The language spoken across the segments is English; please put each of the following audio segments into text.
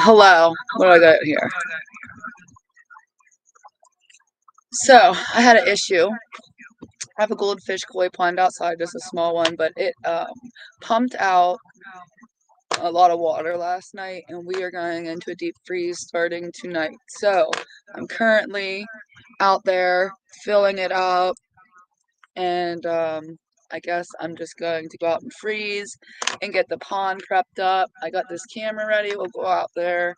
Hello, what do I got here? So, I had an issue. I have a goldfish koi pond outside, just a small one, but it pumped out a lot of water last night, and we are going into a deep freeze starting tonight. So, I'm currently out there filling it up, and I guess I'm just going to go out and freeze and get the pond prepped up. I got this camera ready. We'll go out there.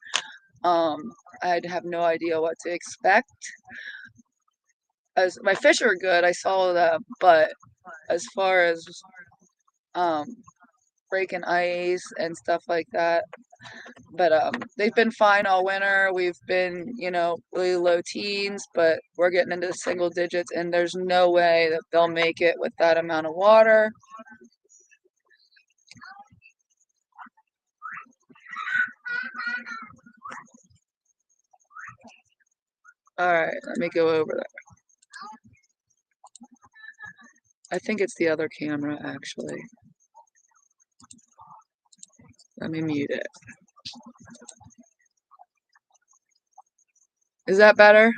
I have no idea what to expect. As my fish are good, I saw them, but as far as um breaking ice and stuff like that, but they've been fine all winter. We've been, really low teens, but we're getting into single digits, and there's no way that they'll make it with that amount of water. All right, let me go over that. I think it's the other camera actually. Let me mute it. Is that better?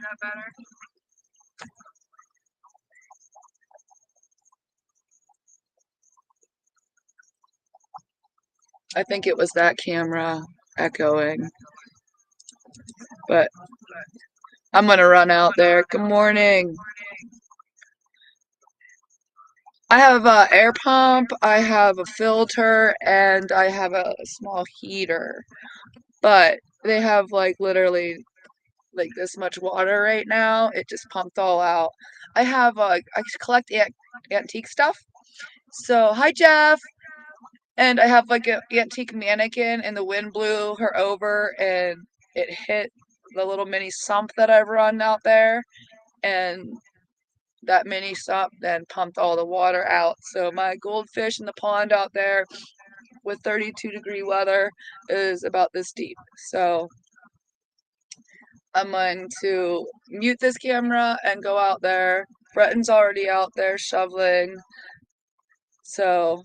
I think it was that camera echoing, but I'm gonna run out there. Good morning. I have a air pump, I have a filter, and I have a small heater. But they have like literally like this much water right now. It just pumped all out. I collect antique stuff. So hi Jeff, and I have like an antique mannequin, and the wind blew her over, and it hit the little mini sump that I've run out there, and that mini sump then pumped all the water out. So my goldfish in the pond out there with 32-degree weather is about this deep. So I'm going to mute this camera and go out there. Bretton's already out there shoveling. So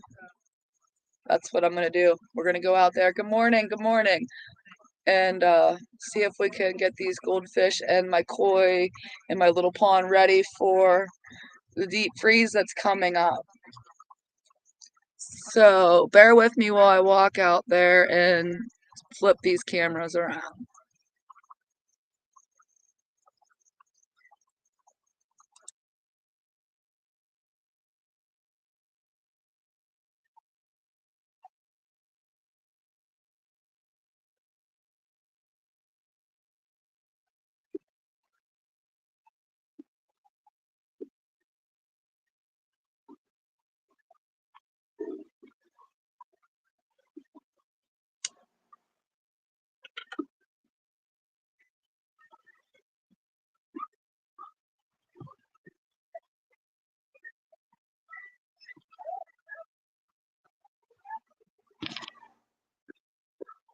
that's what I'm going to do. We're going to go out there. Good morning. Good morning. And see if we can get these goldfish and my koi and my little pond ready for the deep freeze that's coming up. So bear with me while I walk out there and flip these cameras around.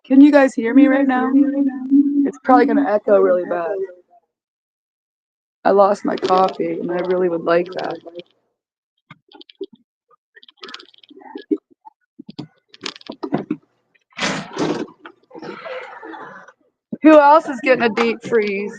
Can you guys hear me right now? It's probably going to echo really bad. I lost my coffee, and I really would like that. Who else is getting a deep freeze?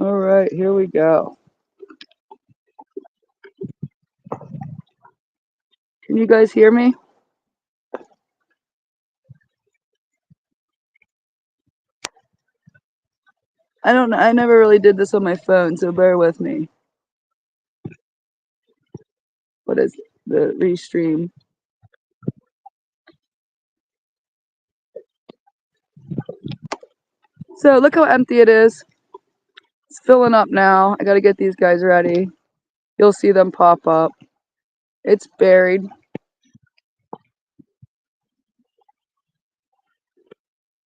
All right, here we go. Can you guys hear me? I don't know. I never really did this on my phone, so bear with me. What is the restream? So look how empty it is. It's filling up now. I gotta get these guys ready. You'll see them pop up. It's buried.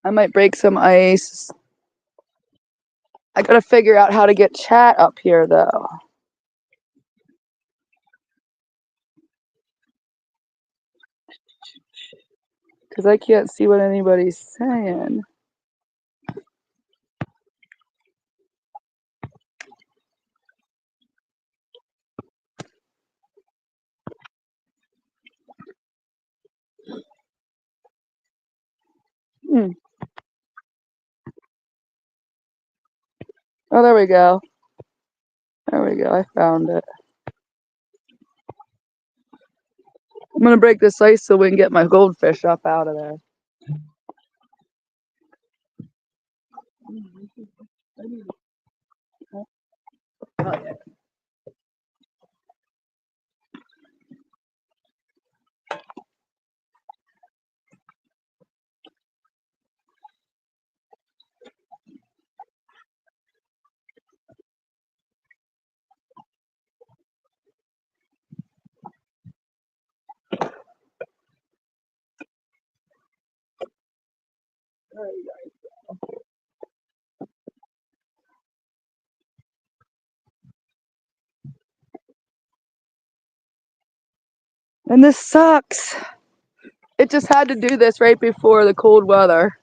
I might break some ice. I gotta figure out how to get chat up here though. Because I can't see what anybody's saying. Hmm. Oh, there we go. There we go. I found it. I'm gonna break this ice so we can get my goldfish up out of there. Oh, yeah. And this sucks. It just had to do this right before the cold weather.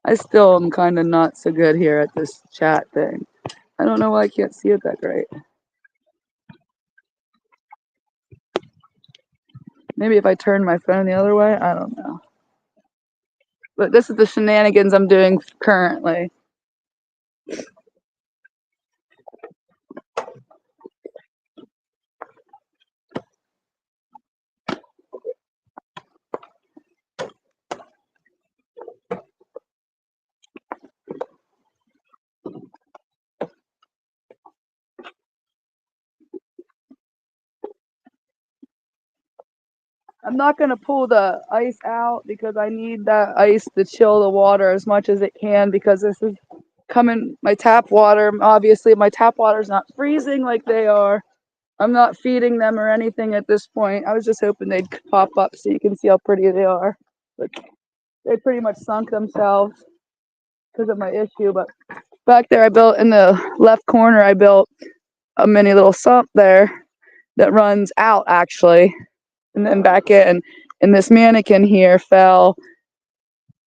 I still am kind of not so good here at this chat thing. I don't know why I can't see it that great. Maybe if I turn my phone the other way, I don't know. But this is the shenanigans I'm doing currently. I'm not going to pull the ice out because I need that ice to chill the water as much as it can because this is coming, my tap water. Obviously, my tap water is not freezing like they are. I'm not feeding them or anything at this point. I was just hoping they'd pop up so you can see how pretty they are. But they pretty much sunk themselves because of my issue. But back there, I built in the left corner, I built a mini little sump there that runs out actually, and then back in. And this mannequin here fell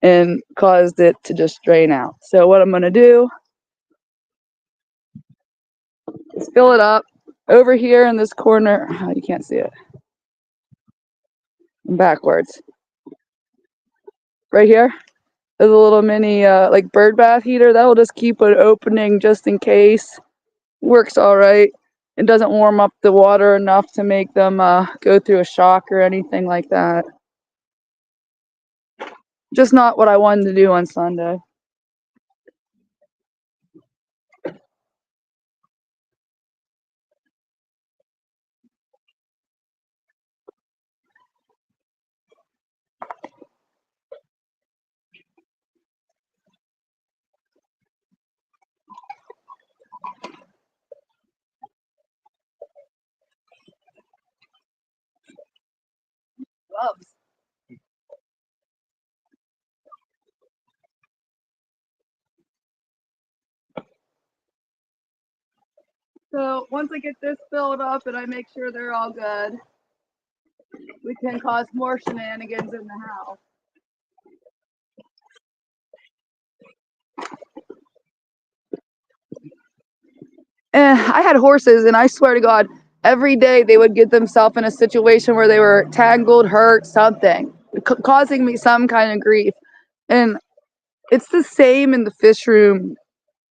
and caused it to just drain out. So what I'm gonna do is fill it up over here in this corner. Oh, you can't see it. Backwards. Right here. There's a little mini like bird bath heater. That'll just keep it opening just in case. Works all right. It doesn't warm up the water enough to make them go through a shock or anything like that. Just not what I wanted to do on Sunday. Gloves. So once I get this filled up and I make sure they're all good, we can cause more shenanigans in the house. I had horses, and I swear to God, every day they would get themselves in a situation where they were tangled, hurt, something, causing me some kind of grief. And it's the same in the fish room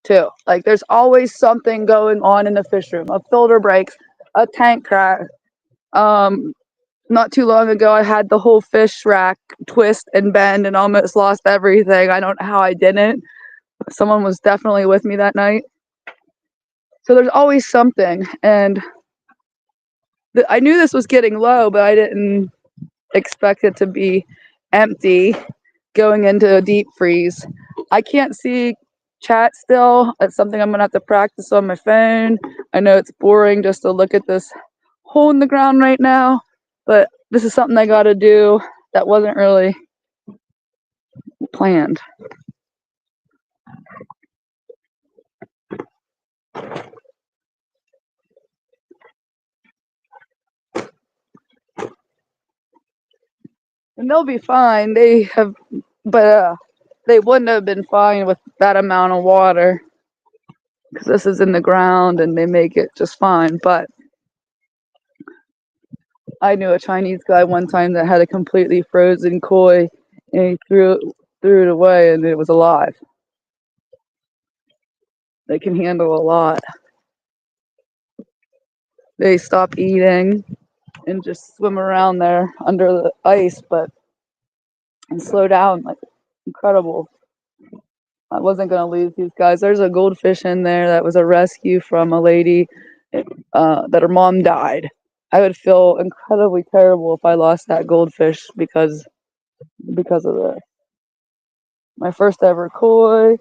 too. Like there's always something going on in the fish room. A filter breaks, a tank crack. Um, Not too long ago, I had the whole fish rack twist and bend and almost lost everything. I don't know how I didn't. Someone was definitely with me that night. So there's always something, and I knew this was getting low, but I didn't expect it to be empty going into a deep freeze. I can't see chat still. It's something I'm gonna have to practice on my phone. I know it's boring just to look at this hole in the ground right now, but this is something I gotta do that wasn't really planned. And they'll be fine. They have, but they wouldn't have been fine with that amount of water because this is in the ground and they make it just fine. But I knew a Chinese guy one time that had a completely frozen koi and he threw it away and it was alive. They can handle a lot. They stop eating and just swim around there under the ice, but and slow down like incredible. I wasn't gonna lose these guys. There's a goldfish in there that was a rescue from a lady that her mom died. I would feel incredibly terrible if I lost that goldfish because of this. My first ever koi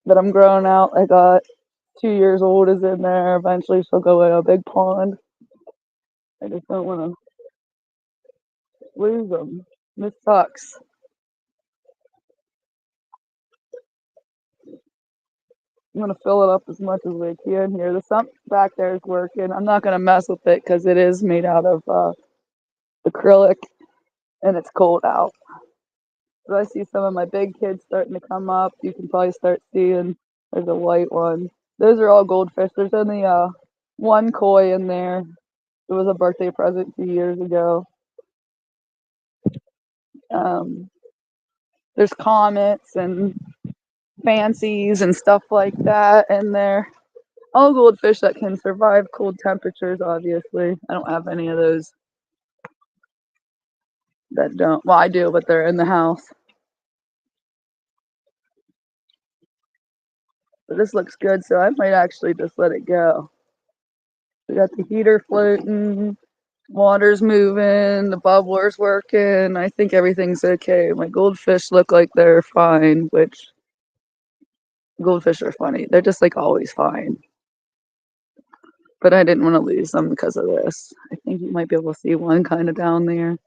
that I'm growing out. I got 2 years old is in there. Eventually she'll go in a big pond. I just don't want to lose them. This sucks. I'm gonna fill it up as much as we can here. The sump back there is working. I'm not gonna mess with it because it is made out of acrylic and it's cold out. But I see some of my big kids starting to come up. You can probably start seeing there's a white one. Those are all goldfish. There's only one koi in there. It was a birthday present 2 years ago. Um, there's comets and fancies and stuff like that in there. All goldfish that can survive cold temperatures, obviously. I don't have any of those that don't. Well, I do, but they're in the house. But this looks good, so I might actually just let it go. We got the heater floating, water's moving, the bubbler's working. I think everything's okay. My goldfish look like they're fine, which goldfish are funny. They're just like always fine. But I didn't want to lose them because of this. I think you might be able to see one kind of down there.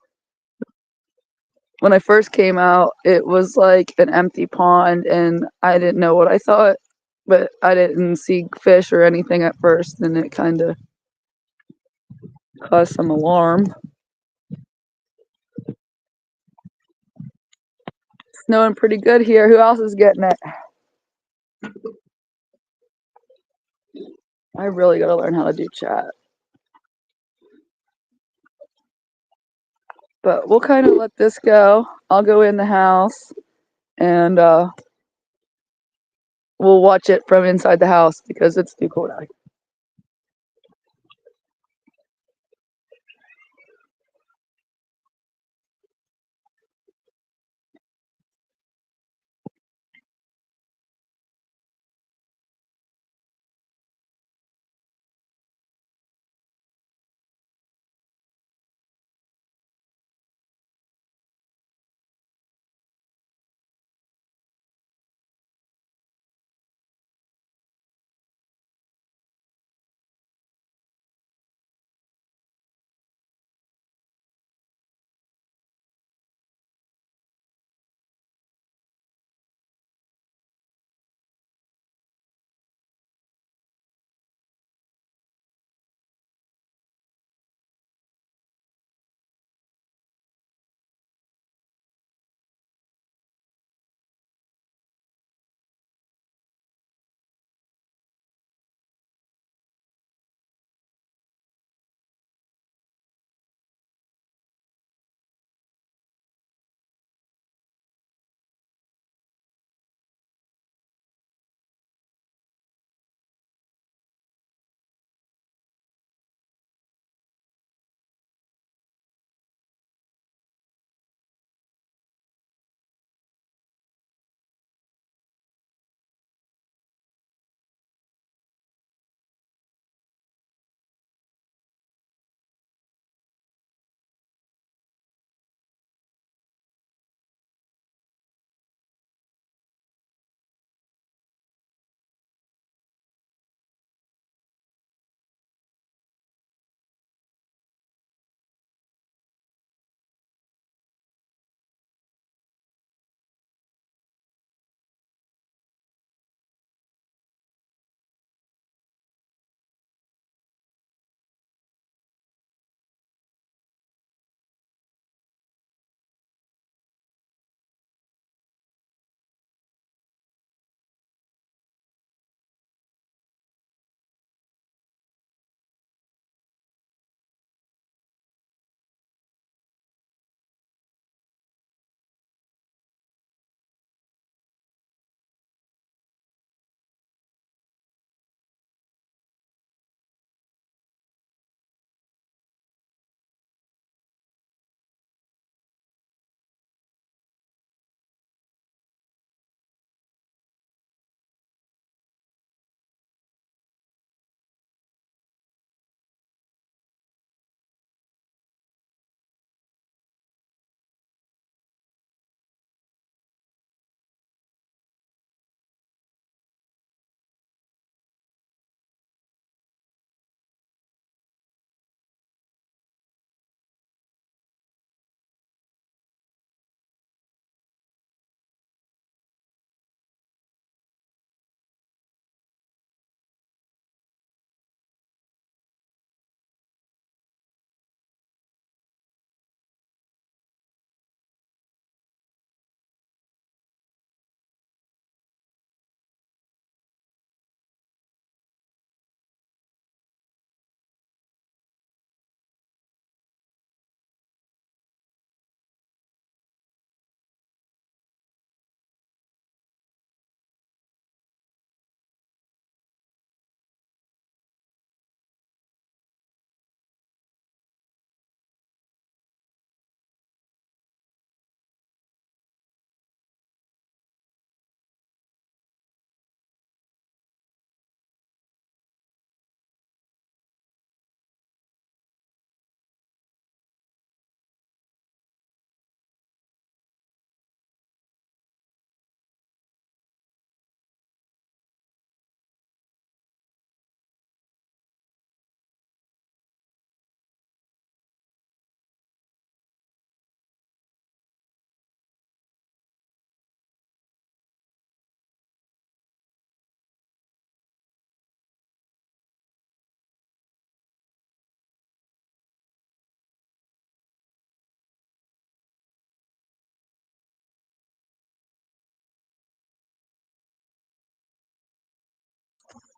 When I first came out, it was like an empty pond, and I didn't know what I thought, but I didn't see fish or anything at first, and it kind of caused some alarm. Snowing pretty good here. Who else is getting it? I really gotta learn how to do chat. But we'll kind of let this go. I'll go in the house and we'll watch it from inside the house because it's too cold out.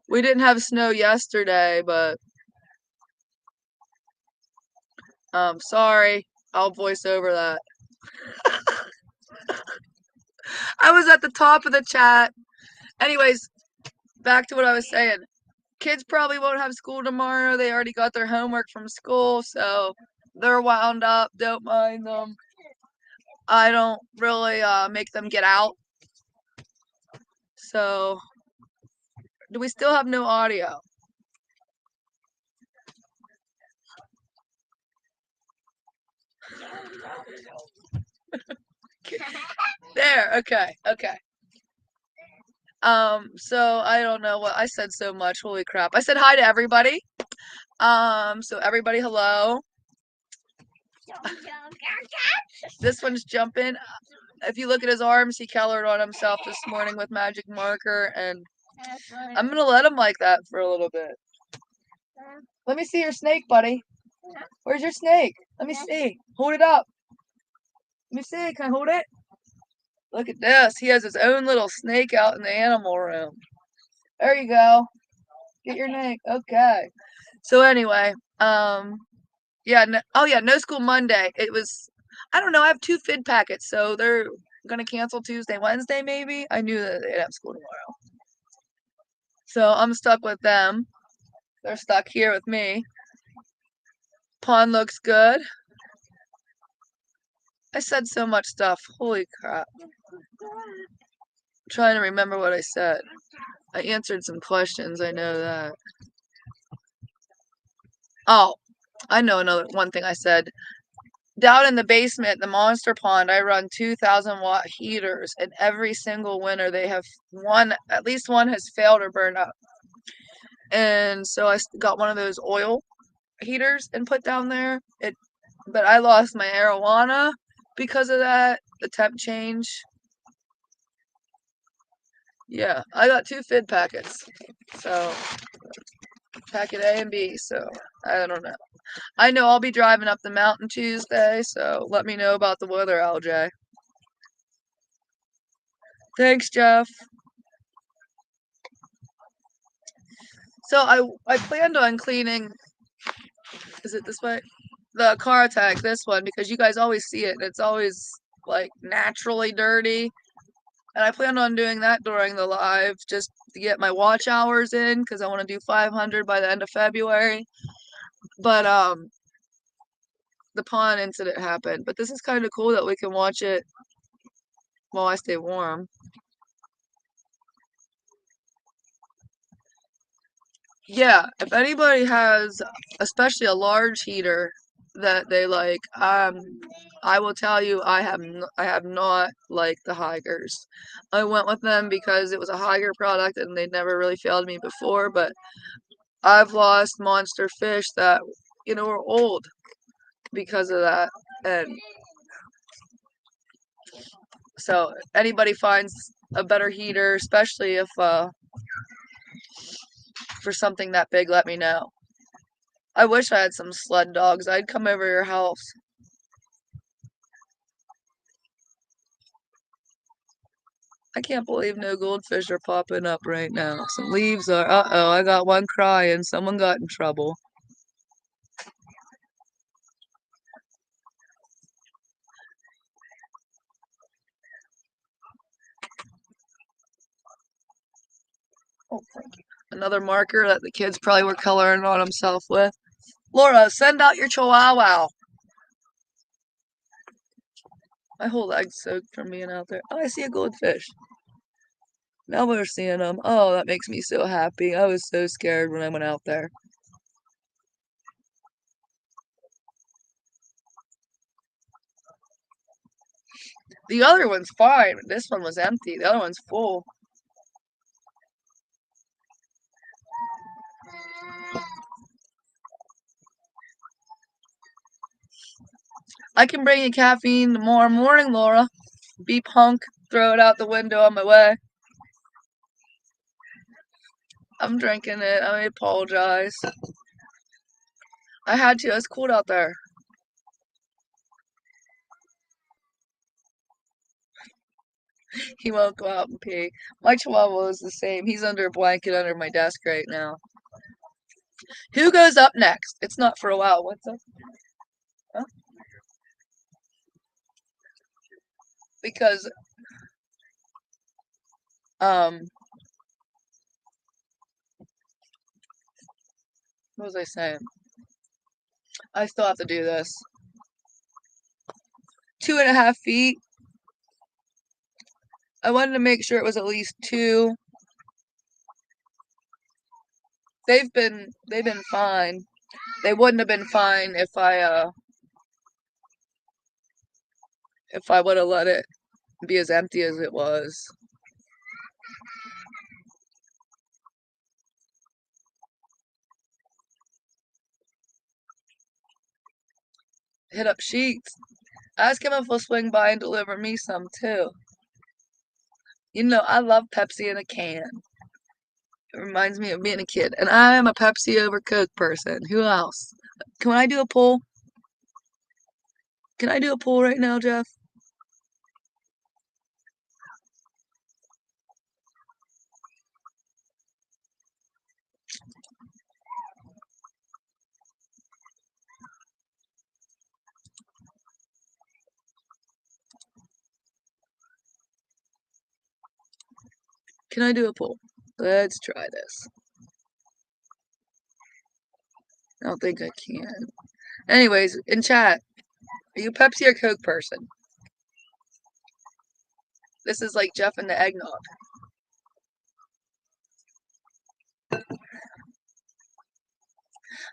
We didn't have snow yesterday, but sorry. I'll voice over that. I was at the top of the chat. Anyways, back to what I was saying. Kids probably won't have school tomorrow. They already got their homework from school, so they're wound up. Don't mind them. I don't really make them get out. So, do we still have no audio? There, okay, okay. So I don't know what I said so much. Holy crap. I said hi to everybody. So everybody hello. This one's jumping. If you look at his arms, he colored on himself this morning with magic marker, and I'm gonna let him like that for a little bit. Let me see your snake, buddy. Where's your snake? Let me see. Hold it up. Let me see. Can I hold it? Look at this. He has his own little snake out in the animal room. There you go. Get your snake. Okay. So anyway, yeah, no, oh yeah, no school Monday. It was, I don't know, I have 2 FID packets, so they're gonna cancel Tuesday, Wednesday maybe. I knew that they'd have school tomorrow. So I'm stuck with them. They're stuck here with me. Pond looks good. I said so much stuff. Holy crap. I'm trying to remember what I said. I answered some questions, I know that. Oh, I know another one thing I said. Down in the basement, the monster pond, I run 2,000-watt heaters, and every single winter they have one, at least one has failed or burned up. And so I got one of those oil heaters and put down there. But I lost my arowana because of that, the temp change. Yeah, I got 2 FID packets. So, packet A and B, so I don't know. I know I'll be driving up the mountain Tuesday, so let me know about the weather, LJ. Thanks, Jeff. So I planned on cleaning, is it this way? The car tag, this one, because you guys always see it and it's always like naturally dirty. And I planned on doing that during the live just to get my watch hours in because I want to do 500 by the end of February. But the pond incident happened. But this is kind of cool that we can watch it while I stay warm. Yeah, if anybody has, especially a large heater that they like, I will tell you, I have not liked the Higers. I went with them because it was a Higer product and they'd never really failed me before, but I've lost monster fish that, are old because of that. And so anybody finds a better heater, especially if for something that big, let me know. I wish I had some sled dogs. I'd come over your house. I can't believe no goldfish are popping up right now. Some leaves are, uh-oh, I got one crying. Someone got in trouble. Oh, thank you. Another marker that the kids probably were coloring on himself with. Laura, send out your chihuahua. My whole leg's soaked from being out there. Oh, I see a goldfish. Now we're seeing them. Oh, that makes me so happy. I was so scared when I went out there. The other one's fine. This one was empty. The other one's full. I can bring you caffeine tomorrow morning, Laura. Be punk. Throw it out the window on my way. I'm drinking it. I apologize. I had to. It's cold out there. He won't go out and pee. My Chihuahua is the same. He's under a blanket under my desk right now. Who goes up next? It's not for a while. What's up? Huh? Because, um, what was I saying? I still have to do this. 2.5 feet. I wanted to make sure it was at least 2. They've been fine. They wouldn't have been fine if I would have let it be as empty as it was. Hit up Sheets. Ask him if he'll swing by and deliver me some too. You know, I love Pepsi in a can. It reminds me of being a kid. And I am a Pepsi over Coke person. Who else? Can I do a poll? Can I do a poll right now, Jeff? Can I do a poll? Let's try this. I don't think I can. Anyways, in chat, are you a Pepsi or Coke person? This is like Jeff and the eggnog.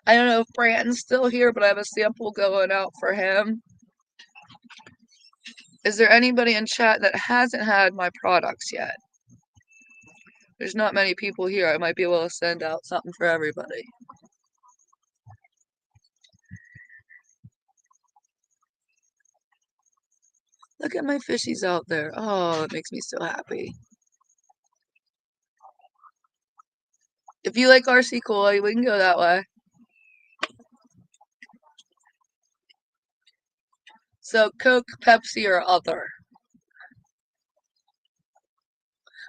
I don't know if Brandon's still here, but I have a sample going out for him. Is there anybody in chat that hasn't had my products yet? There's not many people here. I might be able to send out something for everybody. Look at my fishies out there. Oh, it makes me so happy. If you like RC Cola, we can go that way. So Coke, Pepsi, or other.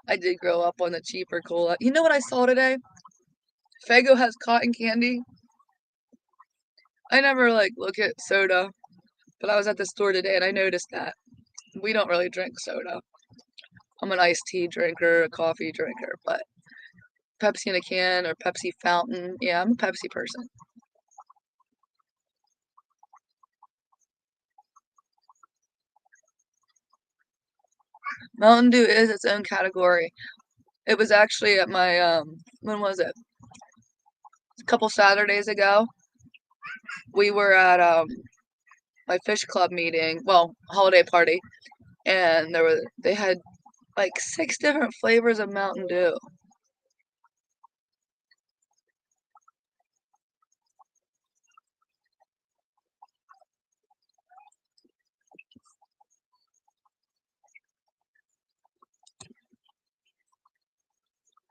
I did grow up on the cheaper cola. You know what I saw today? Faygo has cotton candy. I never like look at soda, but I was at the store today and I noticed that. We don't really drink soda. I'm an iced tea drinker, a coffee drinker, but Pepsi in a can or Pepsi fountain. Yeah, I'm a Pepsi person. Mountain Dew is its own category. It was actually at my when was it? A couple Saturdays ago. We were at my fish club meeting, well, holiday party, and they had like 6 different flavors of Mountain Dew.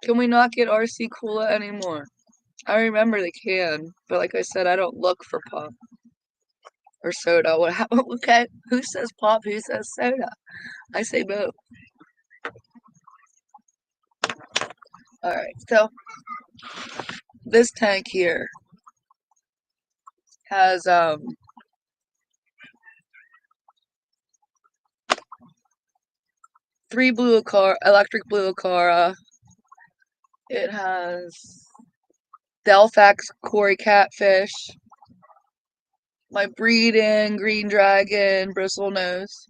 Can we not get RC Cola anymore? I remember the can, but like I said, I don't look for pop or soda. Okay, who says pop? Who says soda? I say both. All right, so this tank here has 3 electric blue Acara. It has Delphax Cory catfish, my breeding green dragon bristlenose,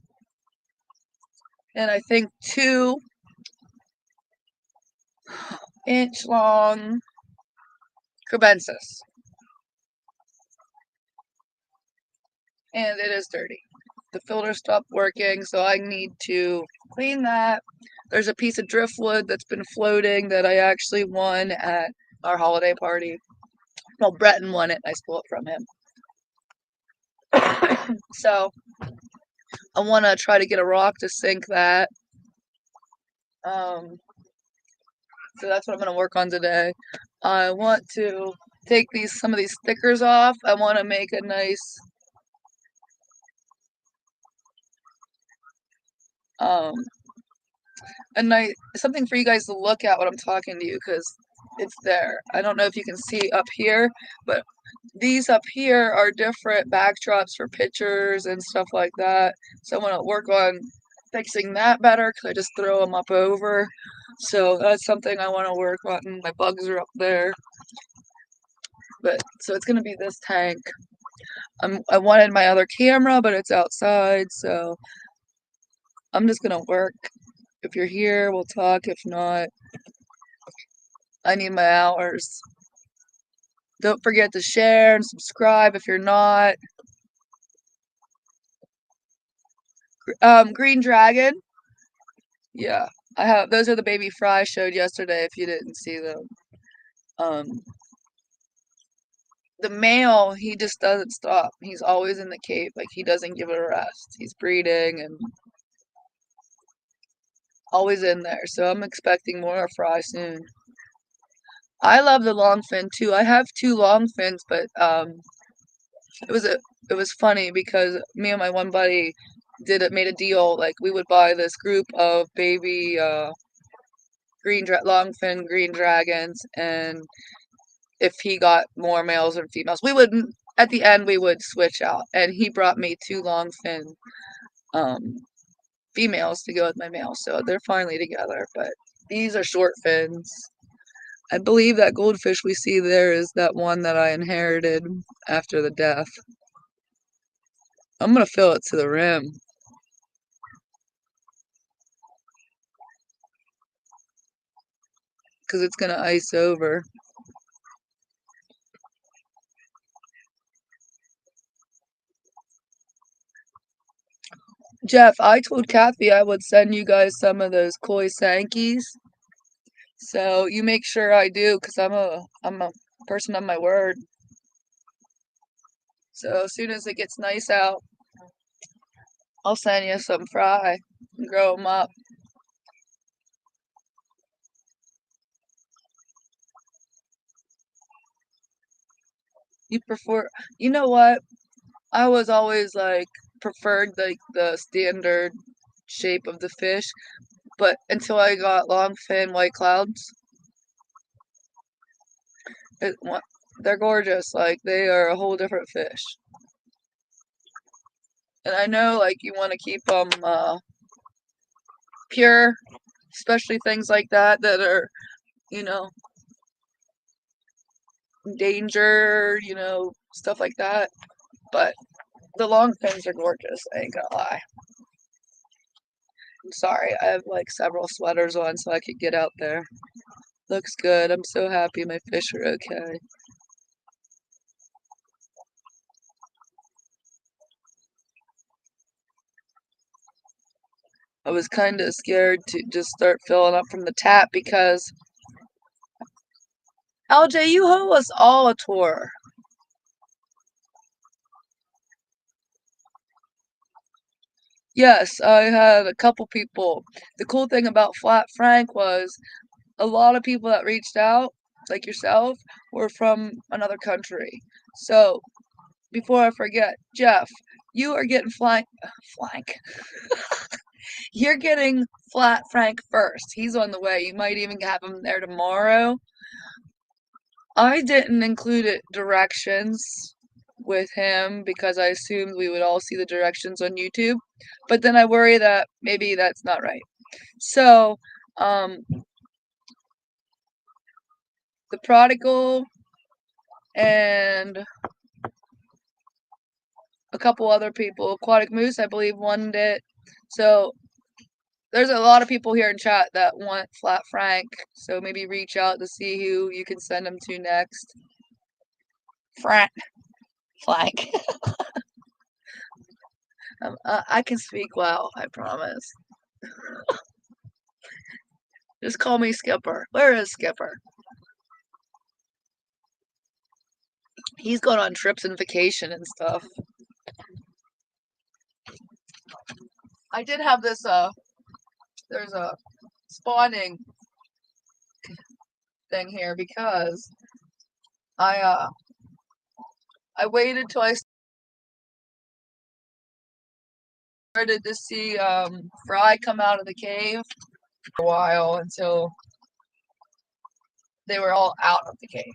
and I think 2-inch long Cubensis. And it is dirty. The filter stopped working, so I need to clean that. There's a piece of driftwood that's been floating that I actually won at our holiday party. Well, Breton won it. I stole it from him. So I want to try to get a rock to sink that. So that's what I'm going to work on today. I want to take some of these stickers off. I want to make a nice um, a nice something for you guys to look at when I'm talking to you because it's there. I don't know if you can see up here, but these up here are different backdrops for pictures and stuff like that. So I want to work on fixing that better because I just throw them up over. So that's something I want to work on. My bugs are up there. But so it's gonna be this tank. I wanted my other camera, but it's outside, so I'm just gonna work. If you're here, we'll talk. If not, I need my hours. Don't forget to share and subscribe if you're not. Green Dragon. Yeah, I have. Those are the baby fry I showed yesterday. If you didn't see them, um, the male he just doesn't stop. He's always in the cave. Like he doesn't give it a rest. He's breeding and always in there. So I'm expecting more fry soon. I love the long fin too. I have two long fins, but it was funny because me and my one buddy made a deal. Like we would buy this group of baby longfin green dragons, and if he got more males and females, we would at the end we would switch out. And he brought me two longfin um, females to go with my male, so they're finally together. But these are short fins. I believe that goldfish we see there is that one that I inherited after the death. I'm gonna fill it to the rim. Because it's gonna ice over. Jeff, I told Kathy I would send you guys some of those koi sankies. So you make sure I do, because I'm a person of my word. So as soon as it gets nice out, I'll send you some fry and grow them up. You prefer, you know what? I was always like preferred like the standard shape of the fish, but until I got long fin white clouds, it, they're gorgeous. Like they are a whole different fish. And I know like you want to keep them pure, especially things like that that are, you know, endangered, stuff like that. But the long fins are gorgeous, I ain't gonna lie. I'm sorry, I have like several sweaters on so I could get out there. Looks good. I'm so happy my fish are okay. I was kind of scared to just start filling up from the tap because LJ, you owe us all a tour. Yes, I had a couple people. The cool thing about Flat Frank was a lot of people that reached out, like yourself, were from another country. So before I forget, Jeff, you are getting flank. You're getting Flat Frank first. He's on the way. You might even have him there tomorrow. I didn't include directions with him because I assumed we would all see the directions on YouTube. But then I worry that maybe that's not right. So, the prodigal and a couple other people, Aquatic Moose, I believe, wanted it. So there's a lot of people here in chat that want Flat Frank. So maybe reach out to see who you can send them to next. Frank. Frank. I can speak well, I promise. Just call me Skipper. Where is Skipper? He's going on trips and vacation and stuff. I did have this, there's a spawning thing here because I waited till I started to see Fry come out of the cave for a while until they were all out of the cave.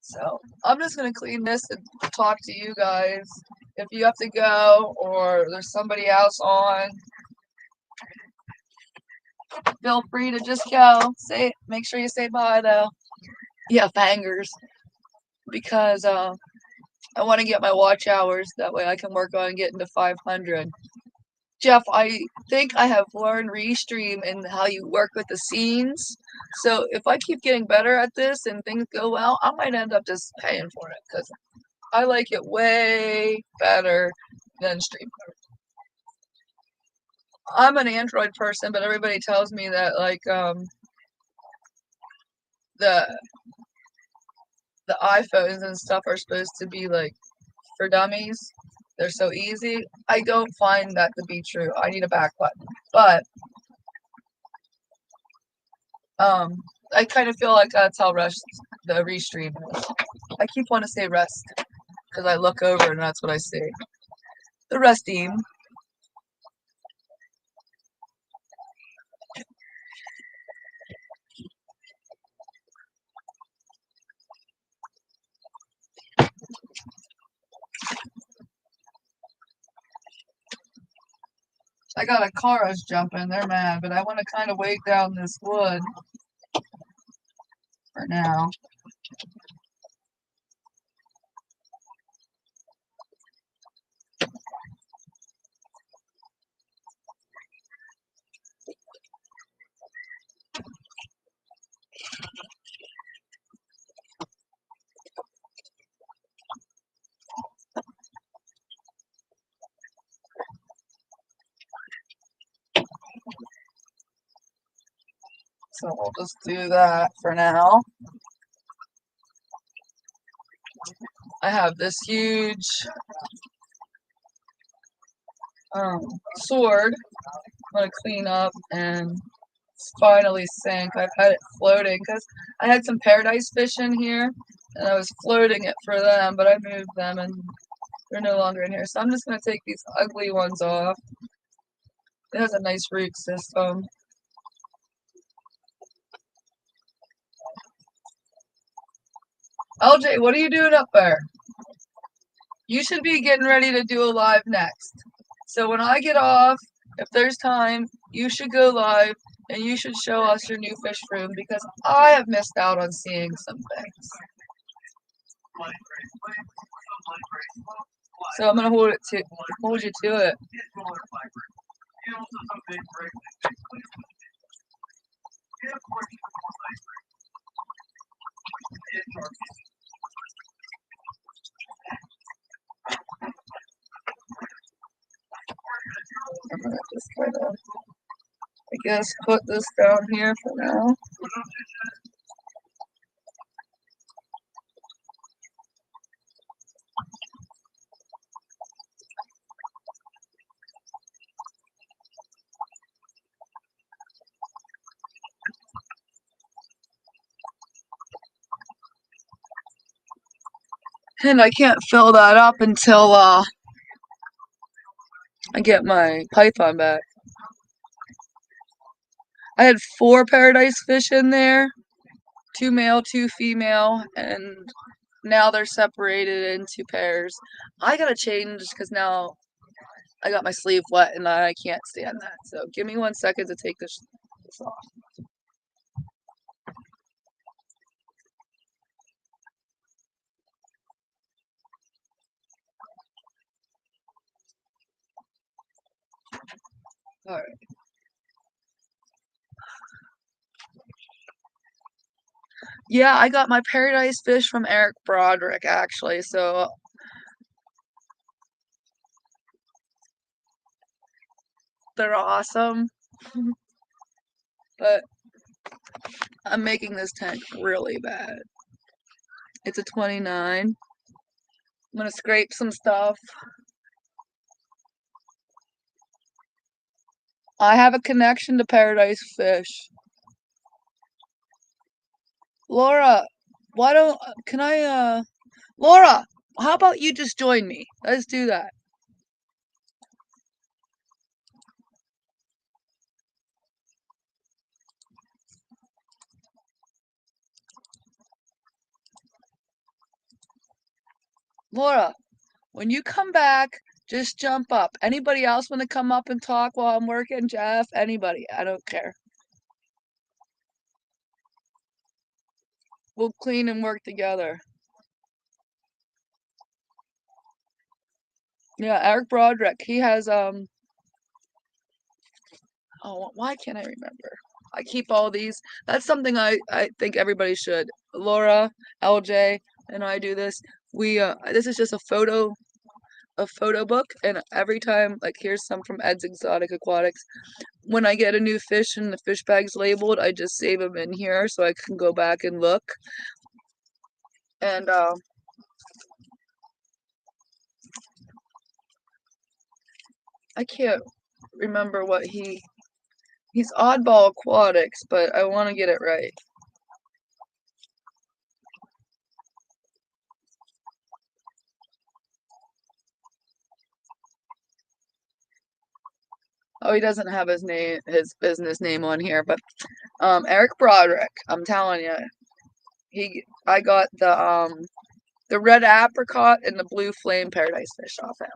So I'm just gonna clean this and talk to you guys. If you have to go or there's somebody else on, feel free to just go. Make sure you say bye though. Yeah, fangers. Because I want to get my watch hours. That way I can work on getting to 500. Jeff, I think I have learned Restream and how you work with the scenes. So if I keep getting better at this and things go well, I might end up just paying for it because I like it way better than StreamYard. I'm an Android person, but everybody tells me that like the the iPhones and stuff are supposed to be like for dummies. They're so easy. I don't find that to be true. I need a back button. But I kind of feel like that's how the Restream is. I keep wanting to say rest because I look over and that's what I see. The rest team. I got a car I was jumping. They're mad, but I want to kind of wait down this wood for now. So we'll just do that for now. I have this huge sword I'm going to clean up and finally sink. I've had it floating because I had some paradise fish in here and I was floating it for them, but I moved them and they're no longer in here. So I'm just going to take these ugly ones off. It has a nice root system. LJ, what are you doing up there? You should be getting ready to do a live next. So when I get off, if there's time, you should go live and you should show us your new fish room because I have missed out on seeing some things. So I'm gonna hold you to it. I'm gonna just kind of, I guess, put this down here for now. And I can't fill that up until I get my python back. I had 4 paradise fish in there, 2 male, 2 female, and now they're separated into pairs. I gotta change because now I got my sleeve wet and I can't stand that. So give me 1 second to take this off. All right. Yeah, I got my paradise fish from Eric Broderick actually. So they're awesome. But I'm making this tank really bad. It's a 29. I'm gonna scrape some stuff. I have a connection to paradise fish. Laura, Laura, how about you just join me? Let's do that. Laura, when you come back, just jump up. Anybody else want to come up and talk while I'm working? Jeff, anybody. I don't care. We'll clean and work together. Yeah, Eric Broderick. He has oh, why can't I remember? I keep all these. That's something I think everybody should. Laura, LJ, and I do this. We this is just a photo book, and every time, like, here's some from Ed's Exotic Aquatics. When I get a new fish and the fish bag's labeled, I just save them in here so I can go back and look. And I can't remember what he's Oddball Aquatics, but I want to get it right. Oh, he doesn't have his business name on here, but Eric Broderick. I'm telling you, I got the red apricot and the blue flame paradise fish off him.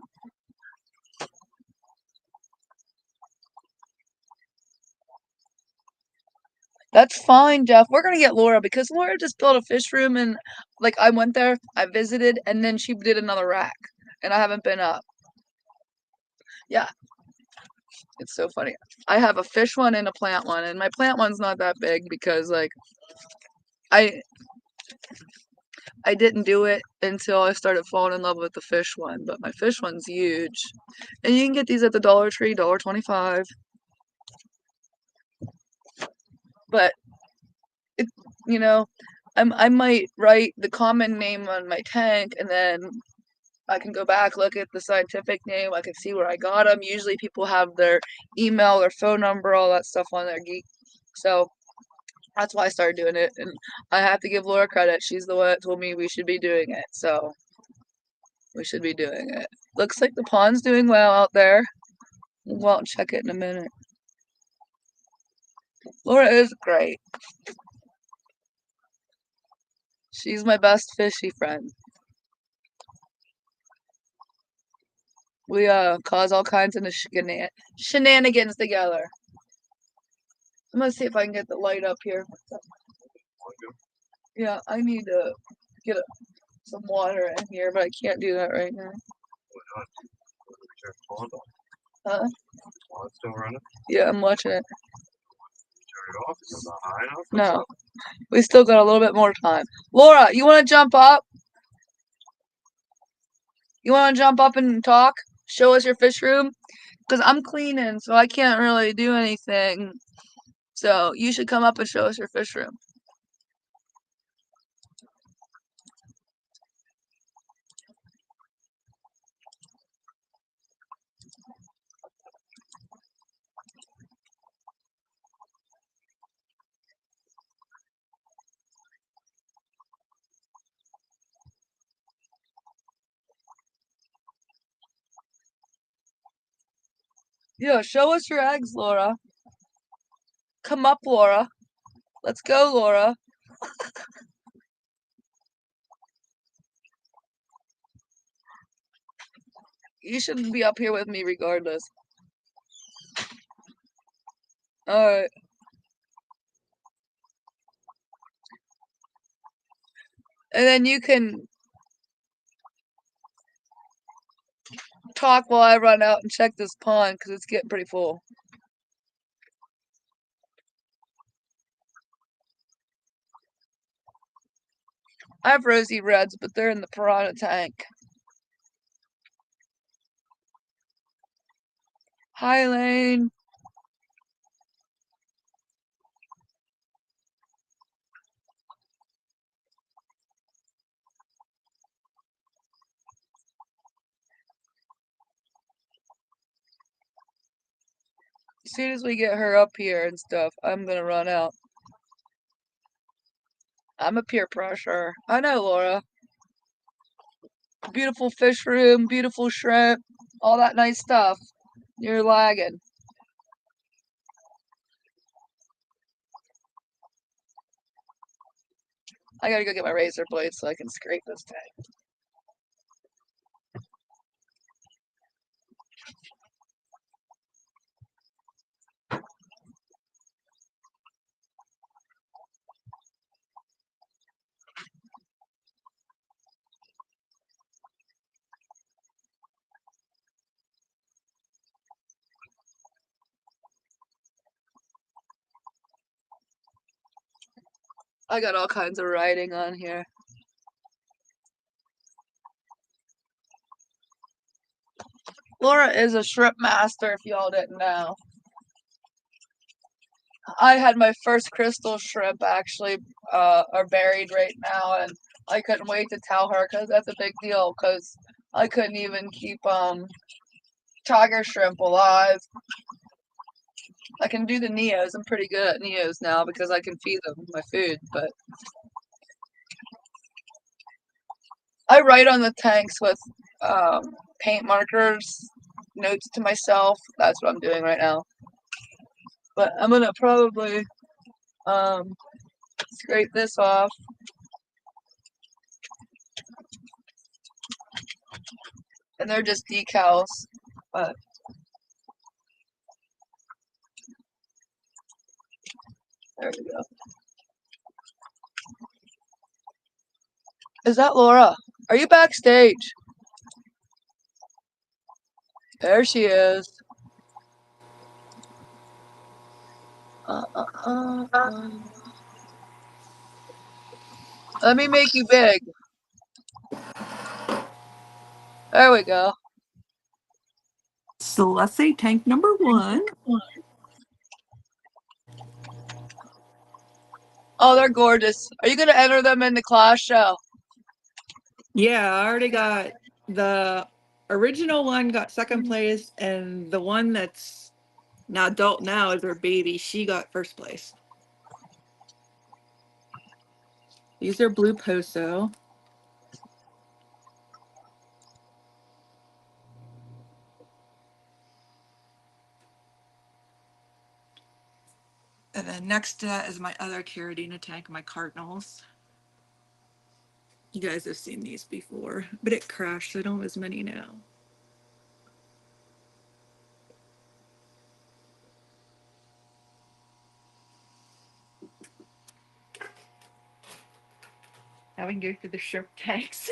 That's fine, Jeff. We're gonna get Laura because Laura just built a fish room and, like, I went there, I visited, and then she did another rack, and I haven't been up. Yeah, it's so funny. I have a fish one and a plant one, and my plant one's not that big because, like, I I didn't do it until I started falling in love with the fish one, but my fish one's huge. And you can get these at the Dollar Tree, $1.25. But it, you know, I might write the common name on my tank, and then I can go back, look at the scientific name. I can see where I got them. Usually people have their email, their phone number, all that stuff on their geek. So that's why I started doing it. And I have to give Laura credit. She's the one that told me we should be doing it. So we should be doing it. Looks like the pond's doing well out there. We'll go out and check it in a minute. Laura is great. She's my best fishy friend. We cause all kinds of shenanigans together. I'm gonna see if I can get the light up here. Yeah, I need to get some water in here, but I can't do that right now. Huh? Yeah, I'm watching it. No, we still got a little bit more time. Laura, you want to jump up? You want to jump up and talk? Show us your fish room? Because I'm cleaning, so I can't really do anything. So you should come up and show us your fish room. Yeah, show us your eggs, Laura. Come up, Laura. Let's go, Laura. You should be up here with me regardless. Alright. And then you can talk while I run out and check this pond because it's getting pretty full. I have rosy reds, but they're in the piranha tank. Hi, Lane. As soon as we get her up here and stuff, I'm gonna run out. I'm a peer pressure. I know, Laura. Beautiful fish room, beautiful shrimp, all that nice stuff. You're lagging. I gotta go get my razor blade so I can scrape this tank. I got all kinds of writing on here. Laura is a shrimp master, if y'all didn't know. I had my first crystal shrimp actually are buried right now, and I couldn't wait to tell her because that's a big deal. Because I couldn't even keep tiger shrimp alive. I can do the neos. I'm pretty good at neos now because I can feed them my food. But I write on the tanks with paint markers, notes to myself. That's what I'm doing right now. But I'm gonna probably um, scrape this off. And they're just decals. But there we go. Is that Laura? Are you backstage? There she is. Uh, uh, uh, uh. Let me make you big. There we go. So let's say tank number 1. Oh, they're gorgeous. Are you gonna enter them in the class show? Yeah, I already got the original one got second place, and the one that's now adult now is her baby. She got first place. These are blue poso. And then next to that is my other Caridina tank, my Cardinals. You guys have seen these before, but it crashed, so I don't have as many now. Now we can go through the shrimp tanks.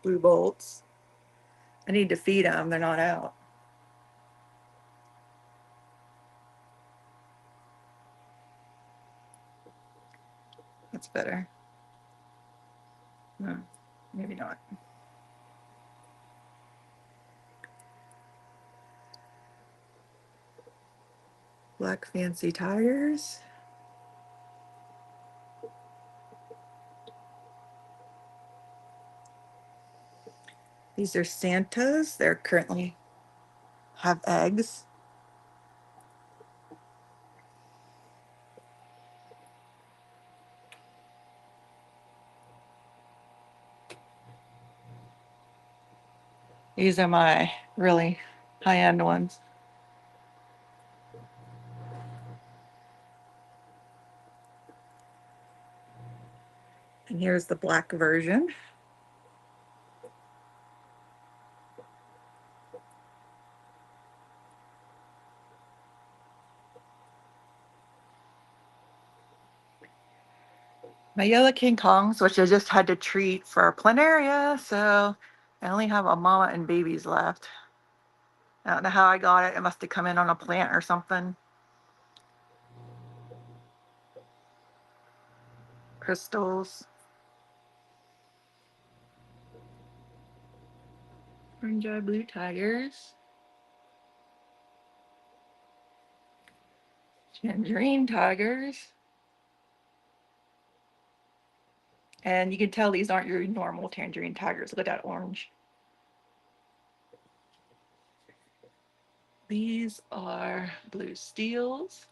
Blue bolts. I need to feed them, they're not out. That's better. No, maybe not. Black fancy tires. These are Santas. They're currently have eggs. These are my really high-end ones. And here's the black version. My yellow King Kongs, which I just had to treat for planaria, so I only have a mama and babies left. I don't know how I got it. It must have come in on a plant or something. Crystals. Orange eye blue tigers. Tangerine tigers. And you can tell these aren't your normal tangerine tigers. Look at that orange. These are blue steels.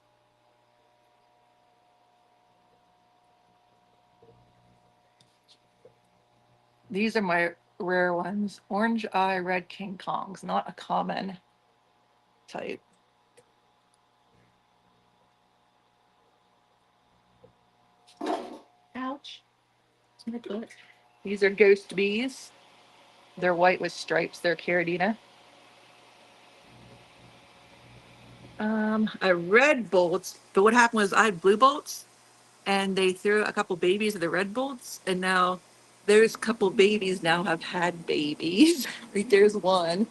These are my rare ones. Orange eye red King Kongs, not a common type. Ouch. These are ghost bees. They're white with stripes. They're Caridina. I red bolts, but what happened was I had blue bolts, and they threw a couple babies of the red bolts, and now there's a couple babies now have had babies. Right there's one.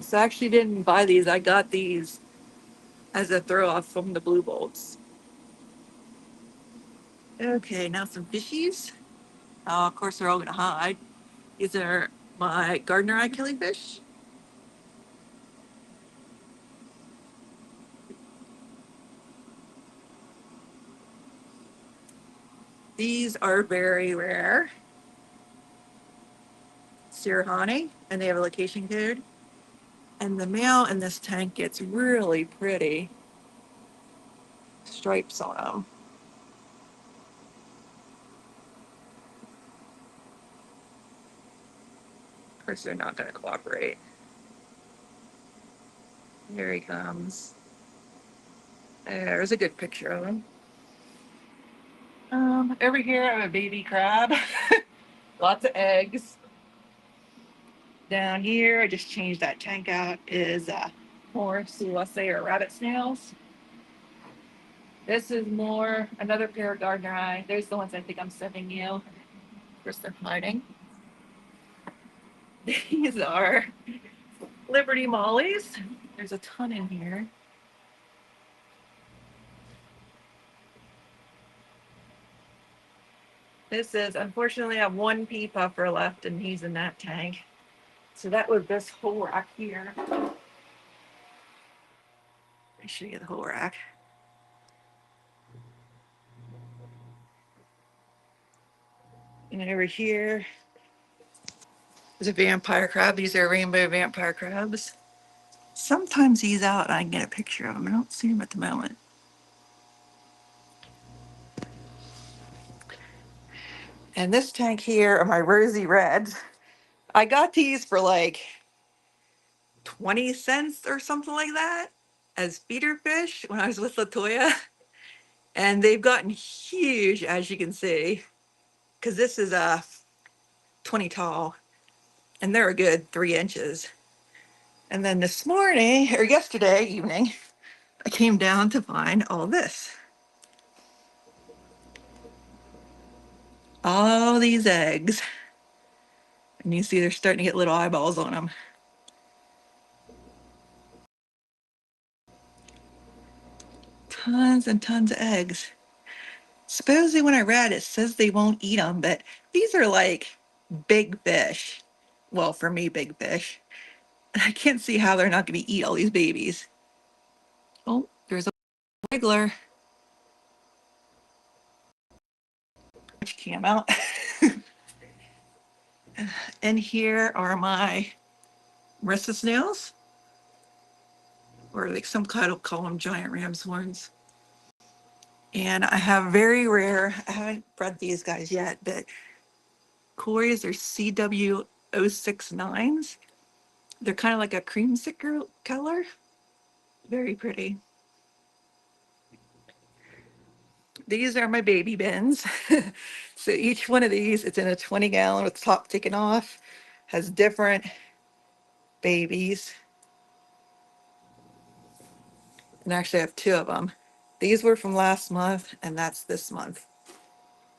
So I actually didn't buy these. I got these as a throw off from the blue bolts. Okay, now some fishies. Of course, they're all gonna hide. These are my gardener eye killifish. These are very rare. Sirihani, and they have a location code. And the male in this tank gets really pretty stripes on them. Of course, they're not going to cooperate. Here he comes. There's a good picture of him. Over here, I have a baby crab. Lots of eggs. Down here, I just changed that tank out, is more Sulase or rabbit snails. This is more another pair of gardener eye. There's the ones I think I'm sending you. Of course, they're hiding. These are Liberty Mollies. There's a ton in here. This is, unfortunately, I have one pea puffer left, and he's in that tank. So that was this whole rack here. Let me show you the whole rack. And over here, there's a vampire crab. These are rainbow vampire crabs. Sometimes he's out and I can get a picture of him. I don't see him at the moment. And this tank here are my rosy reds. I got these for like 20 cents or something like that as feeder fish when I was with Latoya. And they've gotten huge, as you can see, because this is a 20 tall and they're a good 3 inches. And then this morning or yesterday evening, I came down to find all this. All these eggs. And you see they're starting to get little eyeballs on them. Tons and tons of eggs. Supposedly when I read it says they won't eat them, but these are like big fish. Well, for me, big fish. And I can't see how they're not going to eat all these babies. Oh, there's a wiggler. Which came out. And here are my Marissa snails, or like some kind of call them giant ram's horns. And I have very rare, I haven't bred these guys yet, but Corys are CW069s. They're kind of like a creamsicle color. Very pretty. These are my baby bins. So each one of these, it's in a 20-gallon with the top taken off, has different babies. And actually I have two of them. These were from last month and that's this month.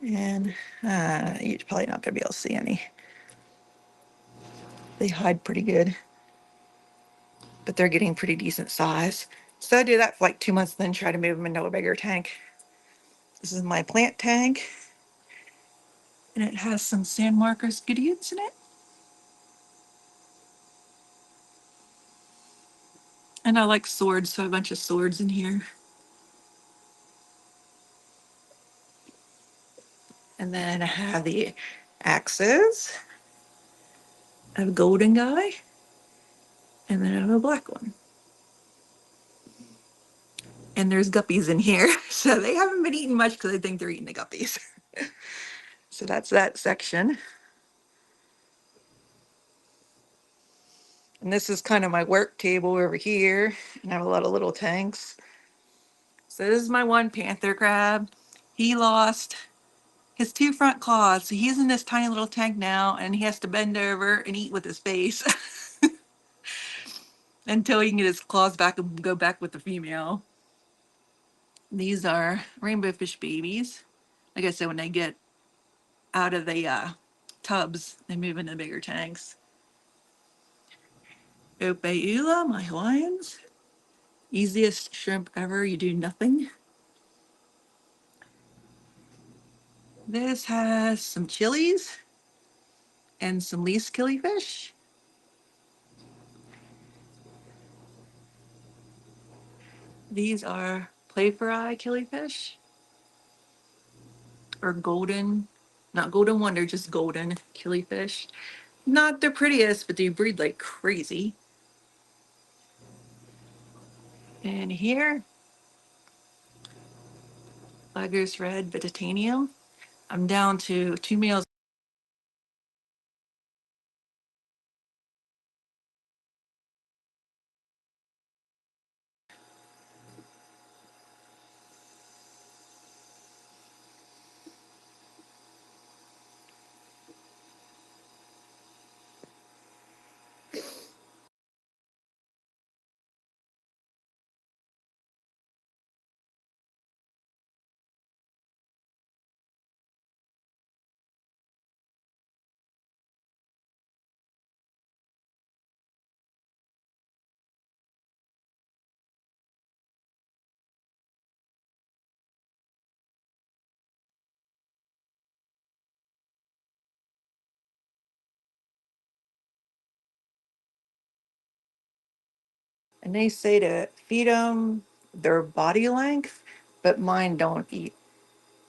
And you're probably not gonna be able to see any. They hide pretty good, but they're getting pretty decent size. So I do that for like 2 months, then try to move them into a bigger tank. This is my plant tank. And it has some San Marcos Gideons in it. And I like swords, so I have a bunch of swords in here. And then I have the axes. I have a golden guy. And then I have a black one. And there's guppies in here. So they haven't been eating much because I think they're eating the guppies. So that's that section. And this is kind of my work table over here. And I have a lot of little tanks. So this is my one panther crab. He lost his two front claws. So he's in this tiny little tank now and he has to bend over and eat with his face until he can get his claws back and go back with the female. These are rainbow fish babies. Like I said, when they get out of the tubs, they move into bigger tanks. Opaiula, my Hawaiians. Easiest shrimp ever, you do nothing. This has some chilies and some least killifish. These are play fry killifish, or golden, not golden wonder, just golden killifish. Not the prettiest, but they breed like crazy. And here, Lager's Red Vegetanium. I'm down to 2 meals. And they say to feed them their body length, but mine don't eat.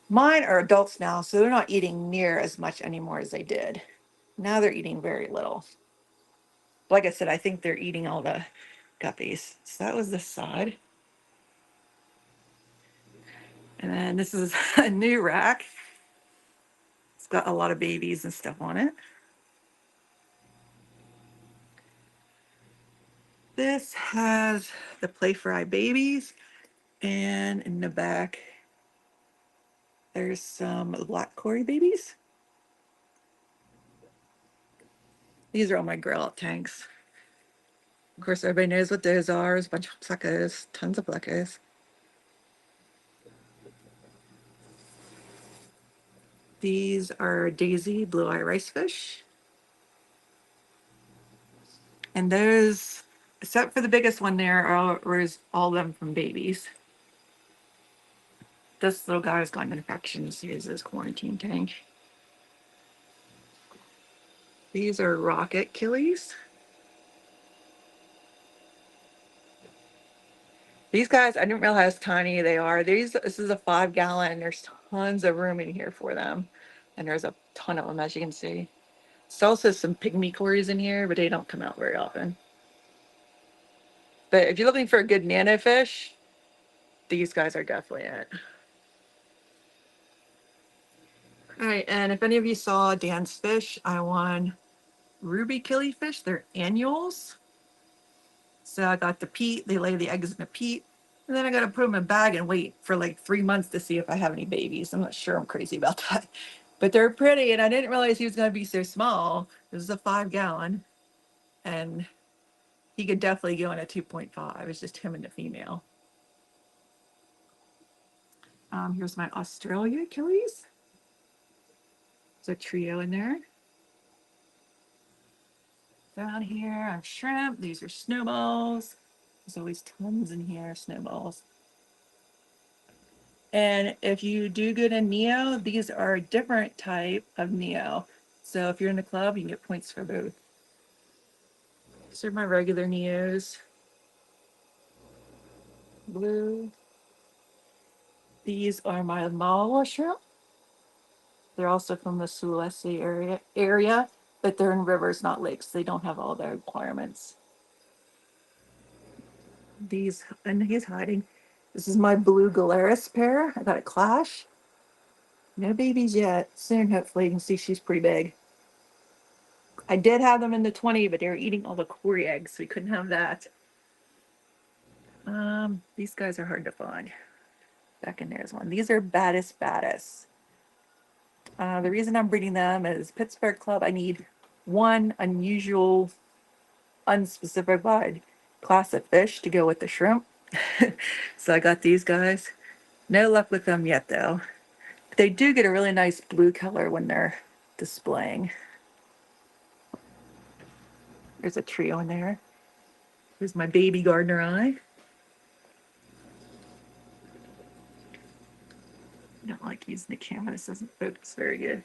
Mine are adults now, so they're not eating near as much anymore as they did. Now they're eating very little. Like I said, I think they're eating all the guppies. So that was this side. And then this is a new rack. It's got a lot of babies and stuff on it. This has the Play Fry babies, and in the back, there's some black Cory babies. These are all my grill out tanks. Of course, everybody knows what those are. There's a bunch of suckers, tons of pleccas. These are Daisy blue-eye ricefish. And those, except for the biggest one there, are all of them from babies. This little guy's got an infection, so here's his quarantine tank. These are rocket killies. These guys, I didn't realize how tiny they are. This is a 5 gallon. There's tons of room in here for them. And there's a ton of them, as you can see. There's also some pygmy cories in here, but they don't come out very often. But if you're looking for a good nano fish, these guys are definitely it. All right, and if any of you saw Dan's fish, I won ruby killifish. They're annuals. So I got the peat. They lay the eggs in the peat. And then I got to put them in a bag and wait for like 3 months to see if I have any babies. I'm not sure I'm crazy about that. But they're pretty, and I didn't realize he was going to be so small. This is a 5 gallon, and he could definitely go in a 2.5. It's just him and the female. Here's my Australia Achilles. There's a trio in there. Down here are shrimp. These are snowballs. There's always tons in here, snowballs. And if you do good in Neo, these are a different type of Neo. So if you're in the club, you can get points for both. These are my regular Neos. Blue. These are my Malawa shrimp. They're also from the Sulawesi area, but they're in rivers, not lakes. They don't have all their requirements. These, and he's hiding. This is my blue Galeris pair. I got a Clash. No babies yet. Soon, hopefully, you can see she's pretty big. I did have them in the 20, but they were eating all the Cory eggs, so we couldn't have that. These guys are hard to find. Back in there's one. These are baddest. The reason I'm breeding them is Pittsburgh Club. I need one unusual, unspecified class of fish to go with the shrimp. So I got these guys. No luck with them yet, though. They do get a really nice blue color when they're displaying. There's a trio in there. Here's my baby gardener eye. I don't like using the camera. This doesn't focus very good.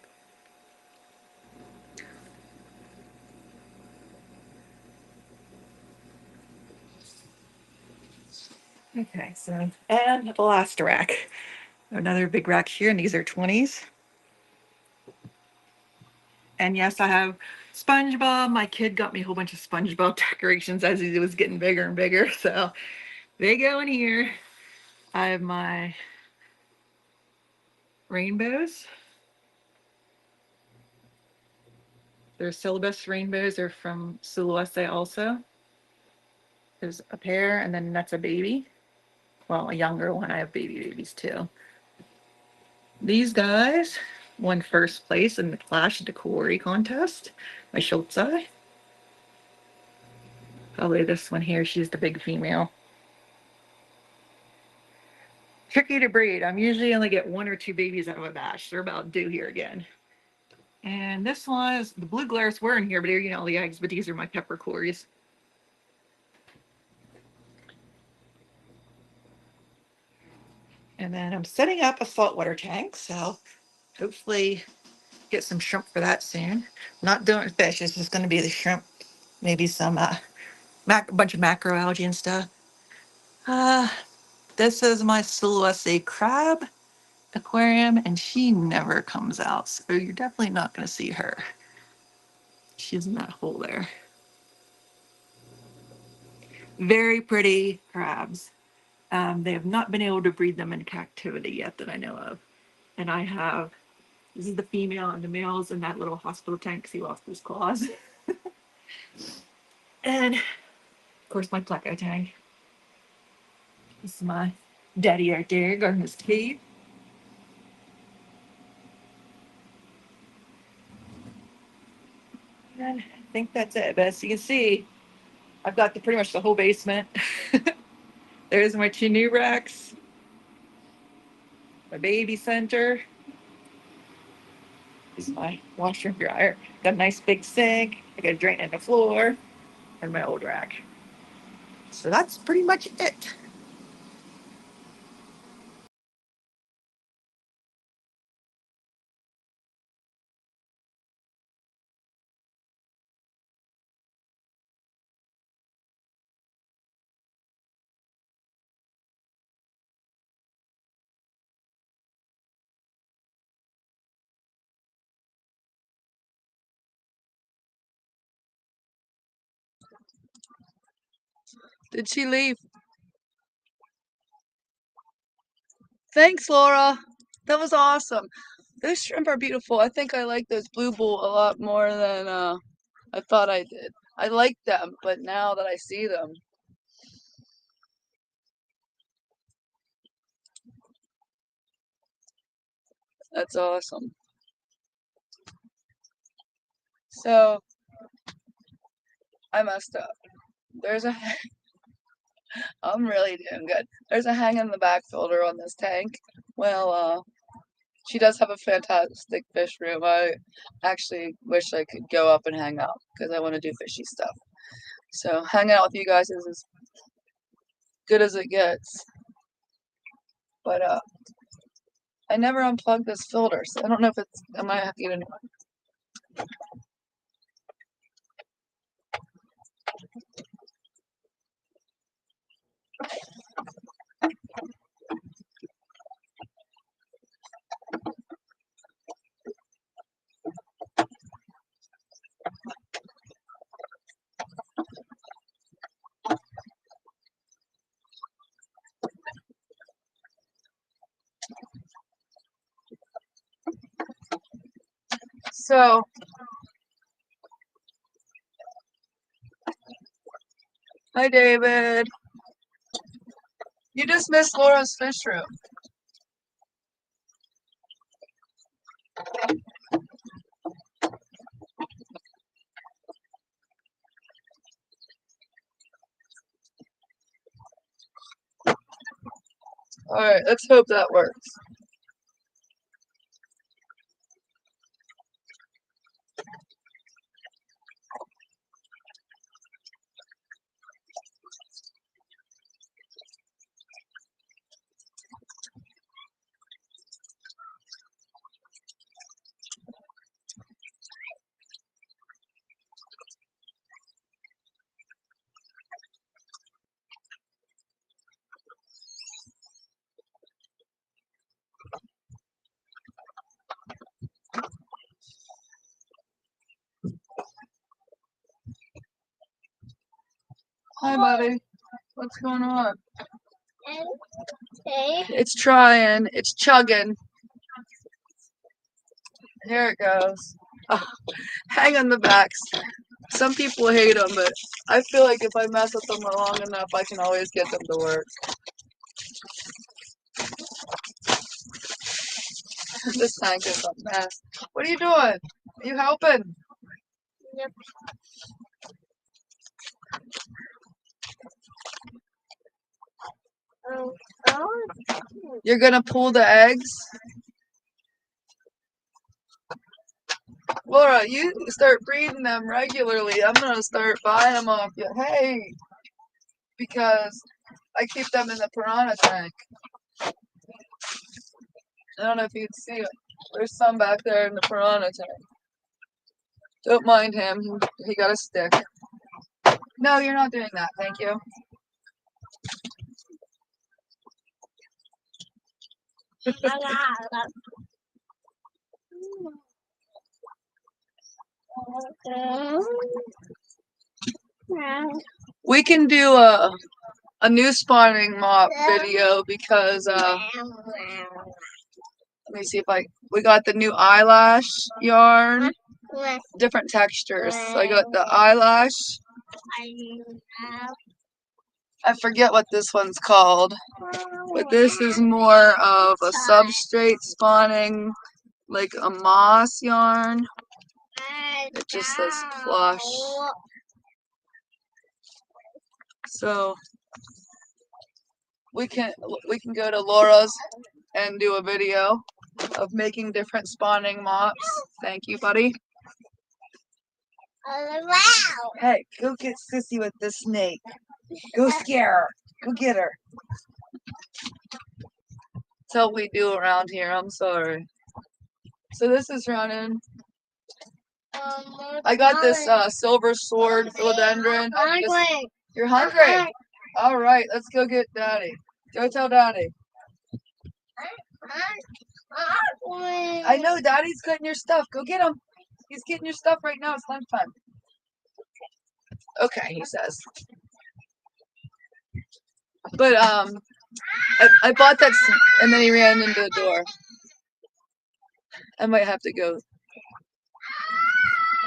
Okay, so, and the last rack. Another big rack here, and these are 20s. And yes, I have SpongeBob. My kid got me a whole bunch of SpongeBob decorations as he was getting bigger and bigger. So they go in here. I have my rainbows. They're syllabus rainbows. They're from Sulawesi also. There's a pair, and then that's a baby. Well, a younger one. I have babies too. These guys won first place in the Clash Decori contest by Schultze. Probably this one here. She's the big female. Tricky to breed. I'm usually only get 1 or 2 babies out of a batch. They're about due here again. And this one is the blue glaris were in here, but here you know all the eggs. But these are my peppercorns. And then I'm setting up a saltwater tank, so hopefully get some shrimp for that soon. Not doing fish. It's just going to be the shrimp, maybe some a bunch of macroalgae and stuff. Uh, this is my Sulawesi crab aquarium, and she never comes out, so you're definitely not going to see her. She's in that hole there. Very pretty crabs. They have not been able to breed them in captivity yet that I know of. And I have, this is the female, and the male's in that little hospital tank because he lost his claws. And of course, my pleco tank. This is my daddy right there, guarding his cave. And I think that's it. But as you can see, I've got pretty much the whole basement. There's my 2 new racks, my baby center. This is my washer and dryer. Got a nice big sink. I got a drain in the floor, and my old rack. So that's pretty much it. Did she leave? Thanks, Laura. That was awesome. Those shrimp are beautiful. I think I like those blue bull a lot more than I thought I did. I like them, but now that I see them, that's awesome. So I messed up. There's a I'm really doing good. There's a hang in the back filter on this tank. Well, she does have a fantastic fish room. I actually wish I could go up and hang out because I want to do fishy stuff. So hanging out with you guys is as good as it gets. But I never unplugged this filter, so I don't know if it's I might have to get a new one. So hi David. You just missed Laura's fish room. Alright, let's hope that works. Hi, buddy. What's going on? Okay. It's trying. It's chugging. Here it goes. Oh, hang on the backs. Some people hate them, but I feel like if I mess with them long enough, I can always get them to work. This tank is a mess. What are you doing? Are you helping? Yep. Oh. You're gonna pull the eggs? Laura, you start breeding them regularly. I'm gonna start buying them off you. Hey, because I keep them in the piranha tank. I don't know if you can see it. There's some back there in the piranha tank. Don't mind him. He got a stick. No, you're not doing that. Thank you. We can do a new spawning mop video because let me see if we got the new eyelash yarn, different textures. So I got the eyelash. I forget what this one's called, but this is more of a substrate spawning, like a moss yarn. It just says plush. So we can go to Laura's and do a video of making different spawning mops. Thank you, buddy. Hey, go get Sissy with the snake. Go scare her. Go get her. That's all we do around here. I'm sorry. So this is running. I got this silver sword philodendron. You're hungry? All right, let's go get Daddy. Go tell Daddy. I know Daddy's getting your stuff. Go get him. He's getting your stuff right now. It's lunchtime. Okay, he says. But I bought that, and then he ran into the door. I might have to go.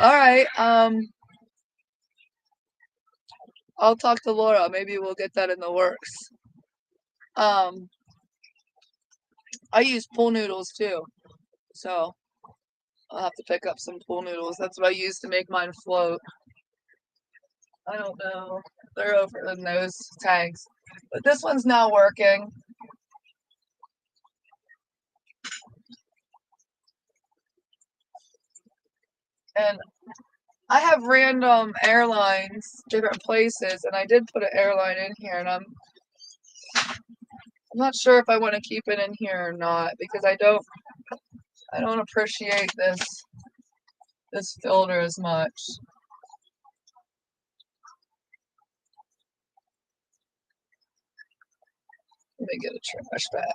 All right. I'll talk to Laura. Maybe we'll get that in the works. I use pool noodles too, so I'll have to pick up some pool noodles. That's what I use to make mine float. I don't know. They're over in those tanks, but this one's now working. And I have random airlines, different places, and I did put an airline in here, and I'm not sure if I want to keep it in here or not because I don't appreciate this filter as much. Let me get a trash bag.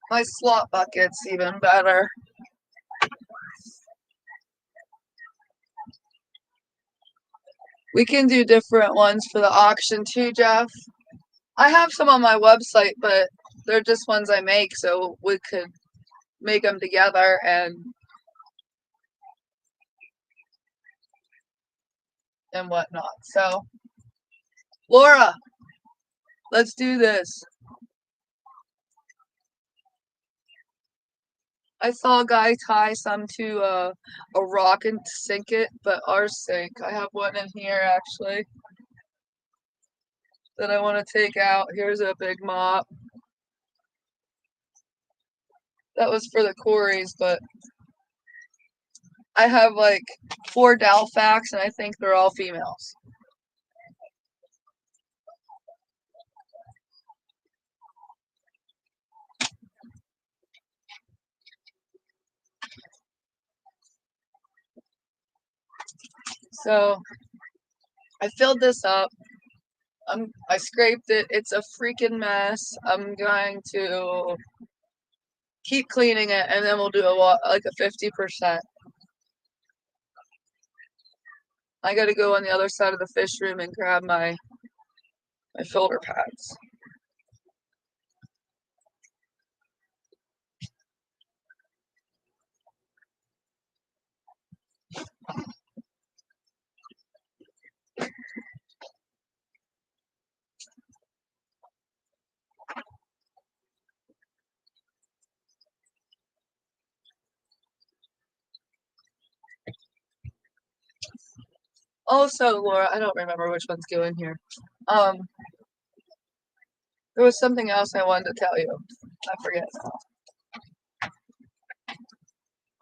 My slot bucket's even better. We can do different ones for the auction too, Jeff. I have some on my website, but they're just ones I make, so we could make them together and whatnot. So, Laura, let's do this. I saw a guy tie some to a rock and sink it, but ours sink. I have one in here actually that I want to take out. Here's a big mop. That was for the Corys, but I have like 4 Dalfax and I think they're all females. So I filled this up. I scraped it. It's a freaking mess. I'm going to keep cleaning it, and then we'll do like a 50%. I gotta go on the other side of the fish room and grab my filter pads. Also, Laura, I don't remember which ones go in here. There was something else I wanted to tell you. I forget now.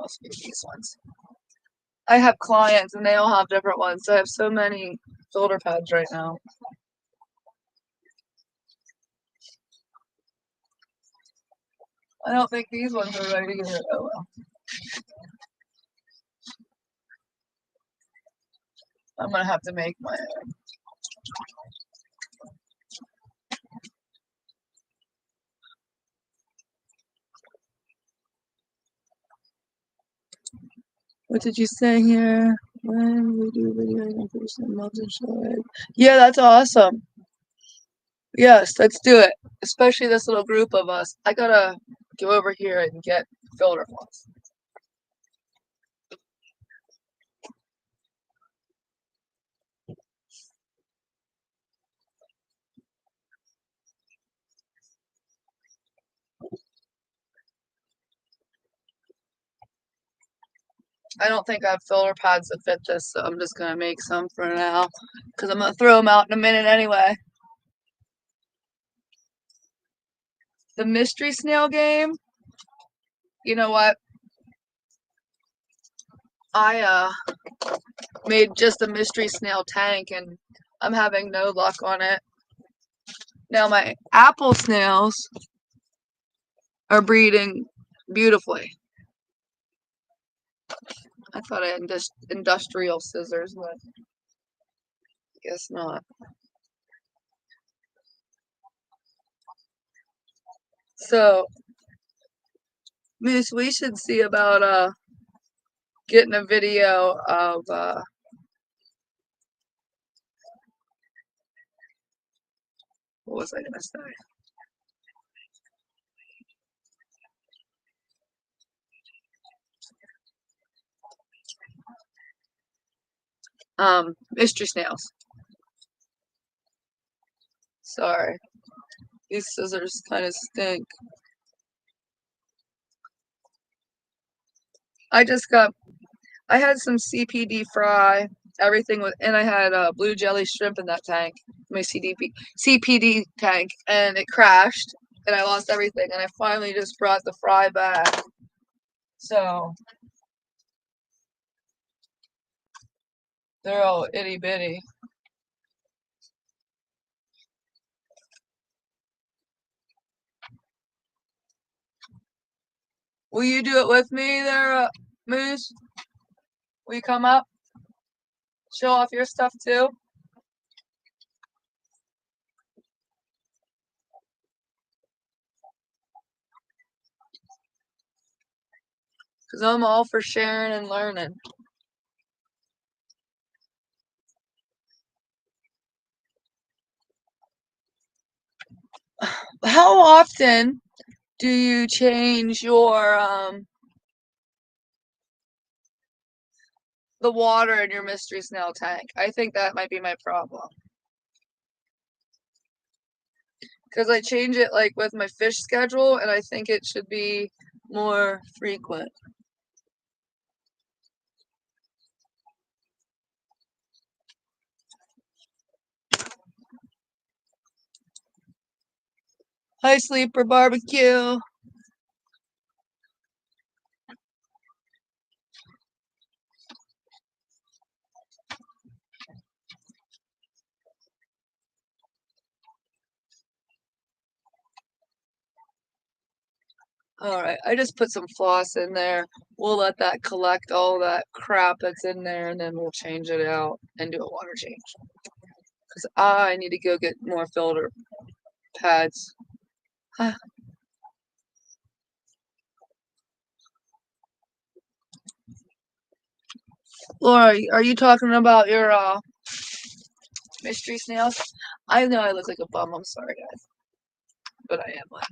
Must be these ones. I have clients and they all have different ones. So I have so many filter pads right now. I don't think these ones are ready either. Oh well. I'm gonna have to make my own. What did you say here? When we do video in person, love to show it. Yeah, that's awesome. Yes, let's do it. Especially this little group of us. I gotta go over here and get filter ones. I don't think I have filter pads that fit this, so I'm just gonna make some for now. Because I'm gonna throw them out in a minute anyway. The mystery snail game, you know what? I made just a mystery snail tank and I'm having no luck on it. Now my apple snails are breeding beautifully. I thought I had industrial scissors, but guess not. So, Moose, we should see about getting a video of what was I gonna say? Mystery snails. Sorry. These scissors kind of stink. I had some CPD fry, everything with, and I had blue jelly shrimp in that tank, my CPD tank, and it crashed, and I lost everything, and I finally just brought the fry back. So, they're all itty bitty. Will you do it with me there, Moose? Will you come up? Show off your stuff too? Because I'm all for sharing and learning. How often do you change your the water in your mystery snail tank? I think that might be my problem. Because I change it like with my fish schedule, and I think it should be more frequent. Hi, Sleeper Barbecue. Alright, I just put some floss in there. We'll let that collect all that crap that's in there and then we'll change it out and do a water change. Because I need to go get more filter pads. Laura, are you talking about your mystery snails? I know I look like a bum, I'm sorry guys. But I am one.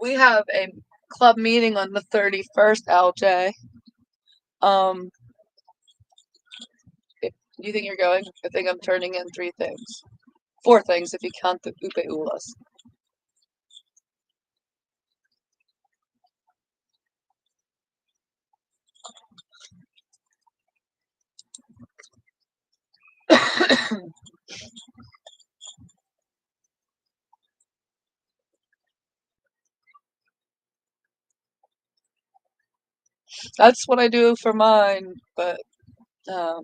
We have a club meeting on the 31st, LJ. Do you think you're going? I think I'm turning in 3 things. 4 things if you count the upe ulas. That's what I do for mine, but um,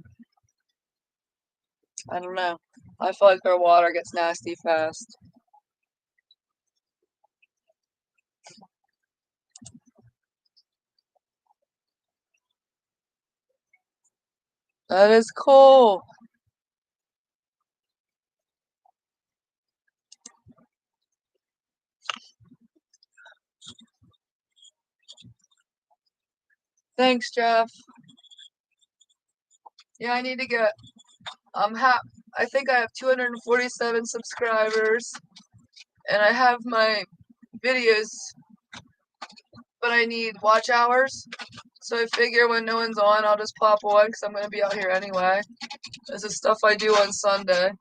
I don't know. I feel like our water gets nasty fast. That is cool. Thanks, Jeff. Yeah, I need to get. I think I have 247 subscribers, and I have my videos, but I need watch hours. So I figure when no one's on, I'll just pop one because I'm gonna be out here anyway. This is stuff I do on Sunday.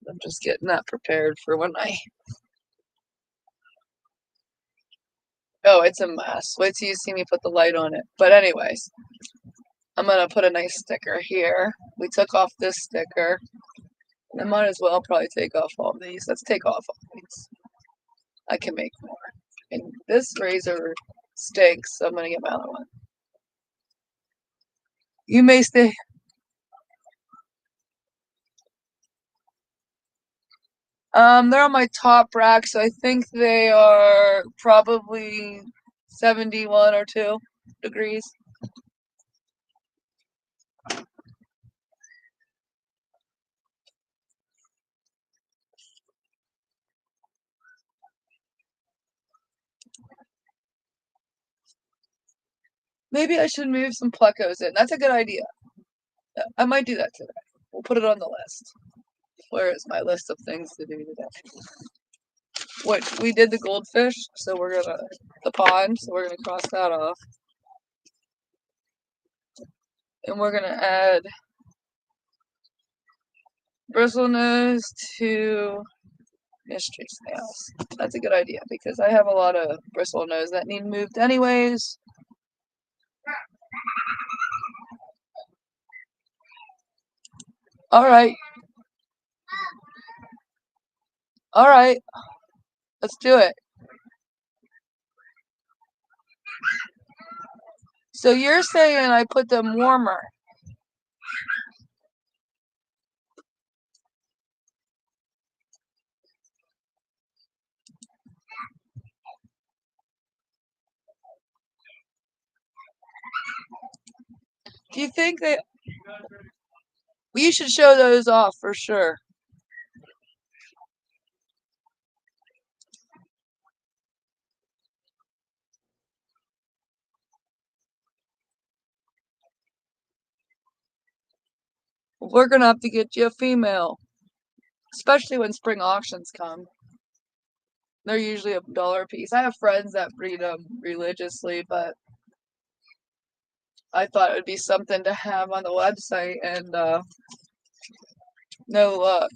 I'm just getting that prepared for when I. Oh, it's a mess. Wait till you see me put the light on it. But anyways, I'm gonna put a nice sticker here. We took off this sticker. I might as well probably take off all these. Let's take off all these. I can make more. And this razor stinks, so I'm gonna get my other one. You may stay. They're on my top rack, so I think they are probably 71 or 2 degrees. Maybe I should move some plecos in. That's a good idea. Yeah, I might do that today. We'll put it on the list. Where is my list of things to do today? What we did the goldfish, so we're gonna the pond, so we're gonna cross that off. And we're gonna add bristlenose to mystery snails. That's a good idea because I have a lot of bristlenose that need moved anyways. Alright. Alright. Let's do it. So you're saying I put them warmer. Do you think that we should show those off for sure? We're gonna have to get you a female, especially when spring auctions come. They're usually $1 a piece. I have friends that breed them religiously, but I thought it would be something to have on the website, and no luck.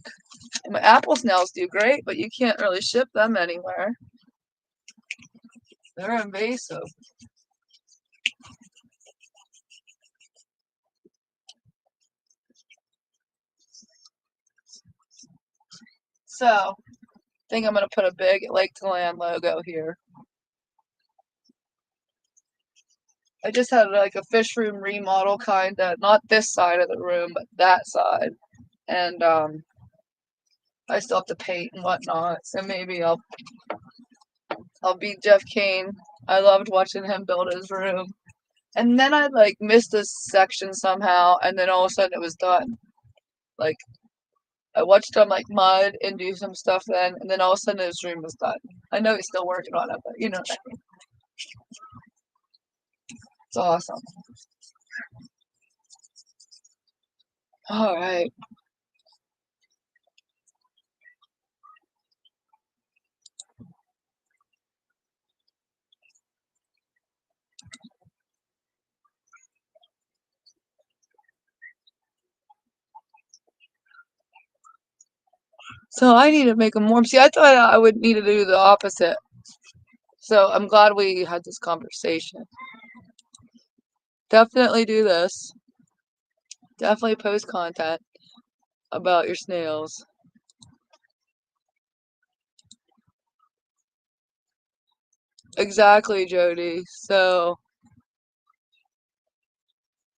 And my apple snails do great, but you can't really ship them anywhere. They're invasive. So, I think I'm gonna put a big Lake to Land logo here. I just had like a fish room remodel kinda, not this side of the room, but that side. And I still have to paint and whatnot, so maybe I'll be Jeff Kane. I loved watching him build his room. And then I like missed a section somehow, and then all of a sudden it was done. Like I watched him like mud and do some stuff then, and then all of a sudden his room was done. I know he's still working on it, but you know what I mean. It's awesome. All right. So I need to make them warm. See, I thought I would need to do the opposite. So I'm glad we had this conversation. Definitely do this. Definitely post content about your snails. Exactly, Jody. So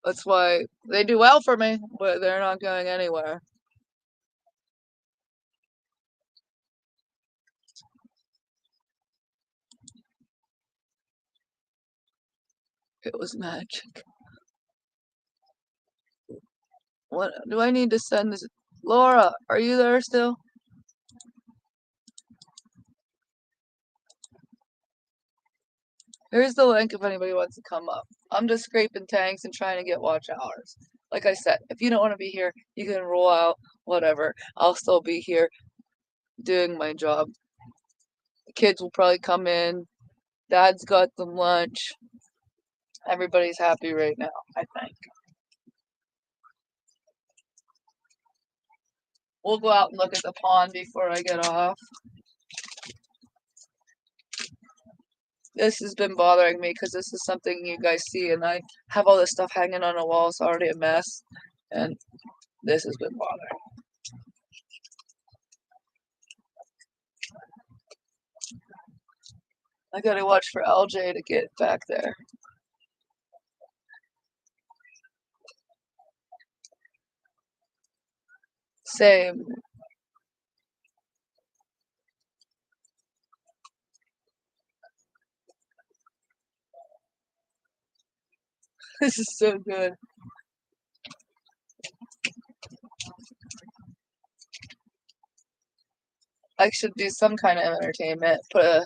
that's why they do well for me, but they're not going anywhere. It was magic. What do I need to send this? Laura, are you there still? Here's the link if anybody wants to come up. I'm just scraping tanks and trying to get watch hours. Like I said, if you don't want to be here, you can roll out, whatever. I'll still be here doing my job. The kids will probably come in. Dad's got them lunch. Everybody's happy right now, I think. We'll go out and look at the pond before I get off. This has been bothering me because this is something you guys see, and I have all this stuff hanging on the wall. It's already a mess, and this has been bothering. I gotta watch for LJ to get back there. Same. This is so good. I should do some kind of entertainment. Put a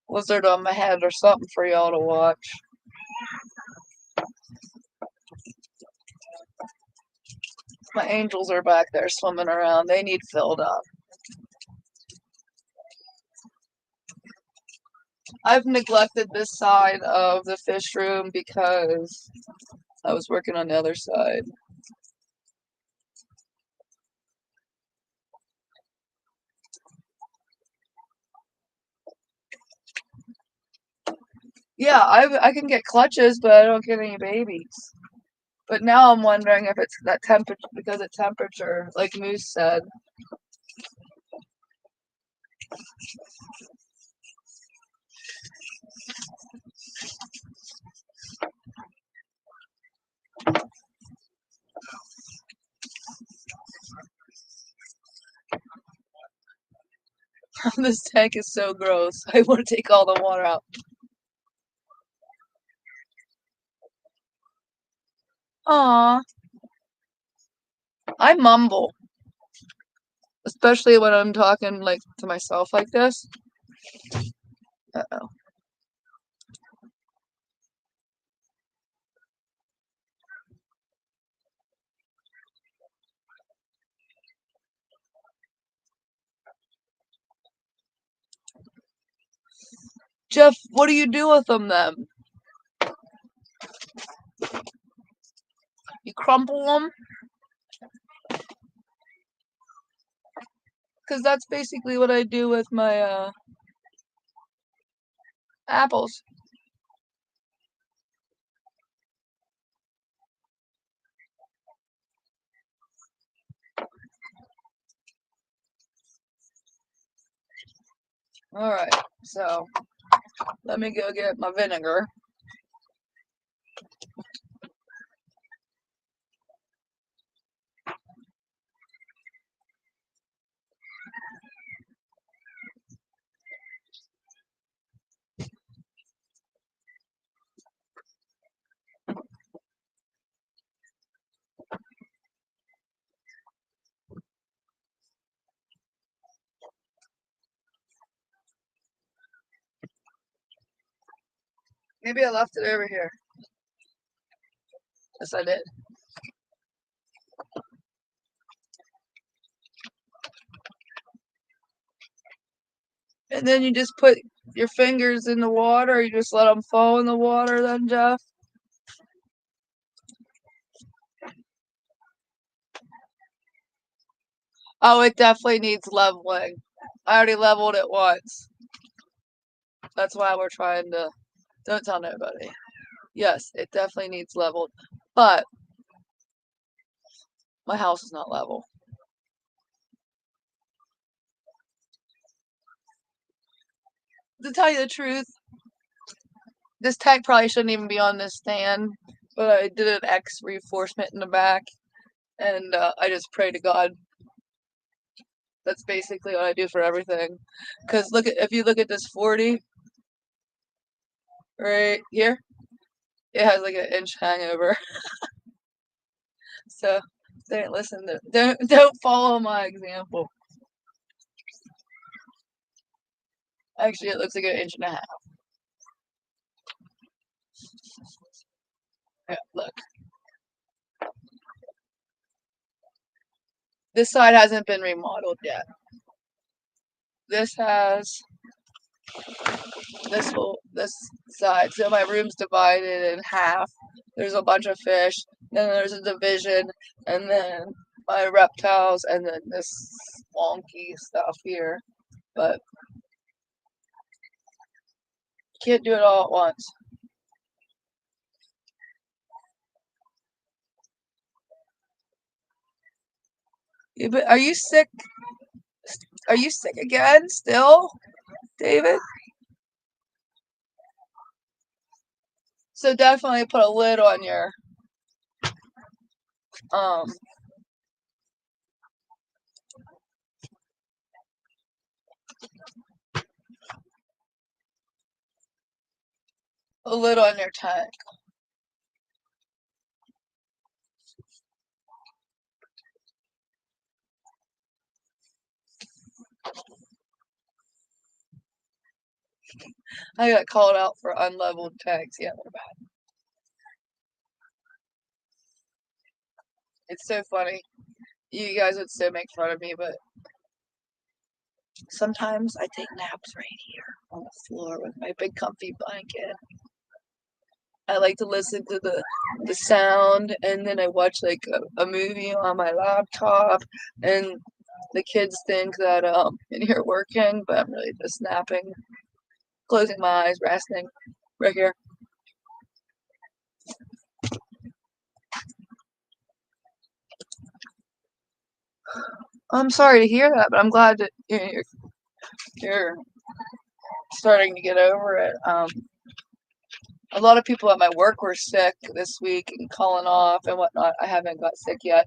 lizard on my head or something for y'all to watch. My angels are back there swimming around. They need filled up. I've neglected this side of the fish room because I was working on the other side. Yeah, I can get clutches, but I don't get any babies. But now I'm wondering if it's that temperature, because of temperature, like Moose said. This tank is so gross. I want to take all the water out. Aw, I mumble, especially when I'm talking like to myself like this. Uh-oh. Jeff, what do you do with them then? You crumple them? Because that's basically what I do with my apples. Alright, so let me go get my vinegar. Maybe I left it over here. Yes, I did. And then you just put your fingers in the water, you just let them fall in the water then, Jeff? Oh, it definitely needs leveling. I already leveled it once. That's why we're trying to... Don't tell nobody. Yes, it definitely needs leveled. But my house is not level. To tell you the truth, this tag probably shouldn't even be on this stand, but I did an X reinforcement in the back, and I just pray to God. That's basically what I do for everything. Because look at, if you look at this 40 right here, it has like an inch hangover. So don't follow my example. Actually, it looks like an inch and a half. Yeah, look. This side hasn't been remodeled yet. This has this side. So my room's divided in half. There's a bunch of fish, then there's a division, and then my reptiles, and then this wonky stuff here. But can't do it all at once. Are you sick? Are you sick again still, David? So definitely put a lid on your um a lid on your tank. I got called out for unleveled tanks. Yeah, they're bad. It's so funny. You guys would still make fun of me, but sometimes I take naps right here on the floor with my big comfy blanket. I like to listen to the sound, and then I watch like a movie on my laptop, and the kids think that in here working, but I'm really just napping, closing my eyes, resting right here. I'm sorry to hear that, but I'm glad that you're starting to get over it. A lot of people at my work were sick this week and calling off and whatnot. I haven't got sick yet.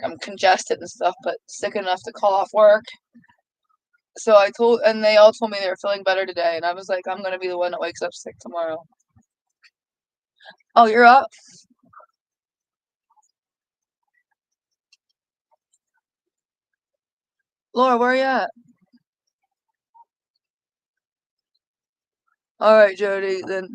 I'm congested and stuff, but sick enough to call off work. So and they all told me they were feeling better today, and I was like, I'm gonna be the one that wakes up sick tomorrow. Oh, you're up? Laura, where are you at? Alright, Jody, then.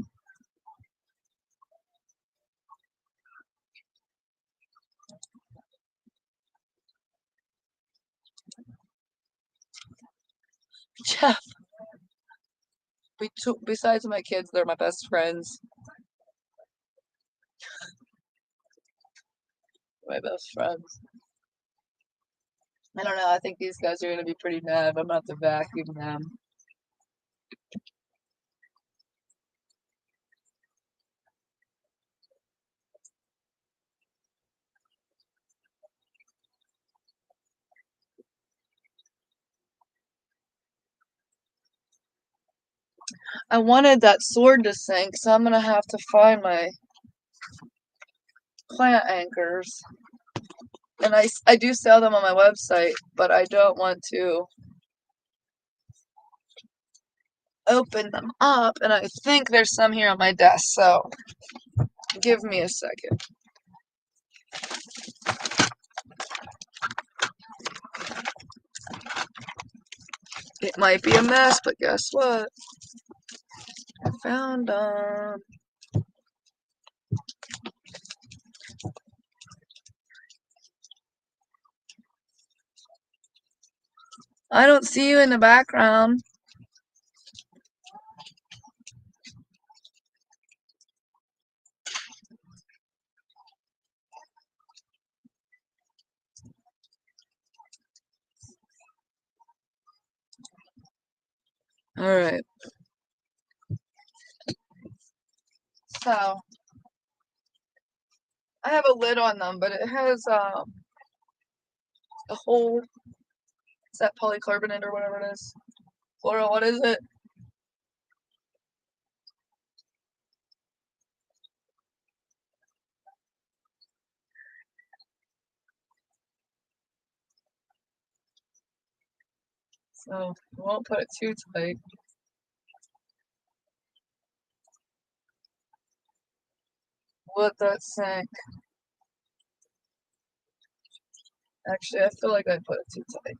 Jeff, besides my kids, they're my best friends. My best friends. I don't know, I think these guys are gonna be pretty mad if I'm not to vacuum them. I wanted that sword to sink, so I'm gonna have to find my plant anchors. And I do sell them on my website, but I don't want to open them up. And I think there's some here on my desk, so give me a second. It might be a mess, but guess what? I found them. I don't see you in the background. Alright. So, I have a lid on them, but it has a hole. Is that polycarbonate or whatever it is? Laura, what is it? So, I won't put it too tight. Let that sink. Actually, I feel like I put it too tight.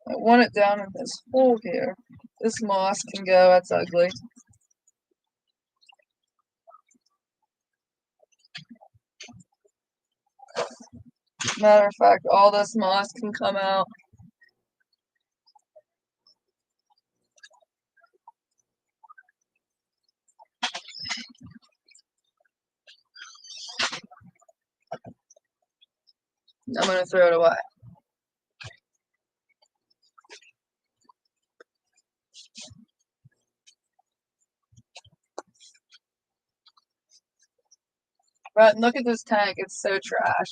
I want it down in this hole here. This moss can go, that's ugly. Matter of fact, all this moss can come out. I'm gonna throw it away. Right, look at this tank, it's so trash.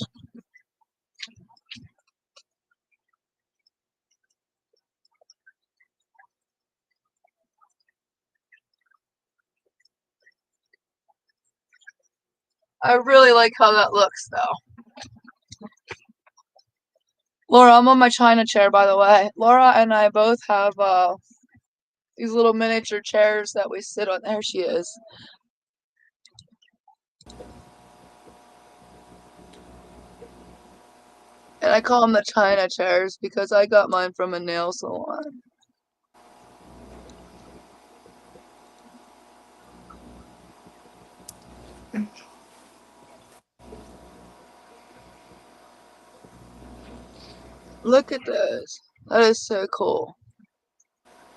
I really like how that looks though. Laura, I'm on my China chair, by the way. Laura and I both have these little miniature chairs that we sit on. There she is. And I call them the China chairs because I got mine from a nail salon. Look at those. That is so cool.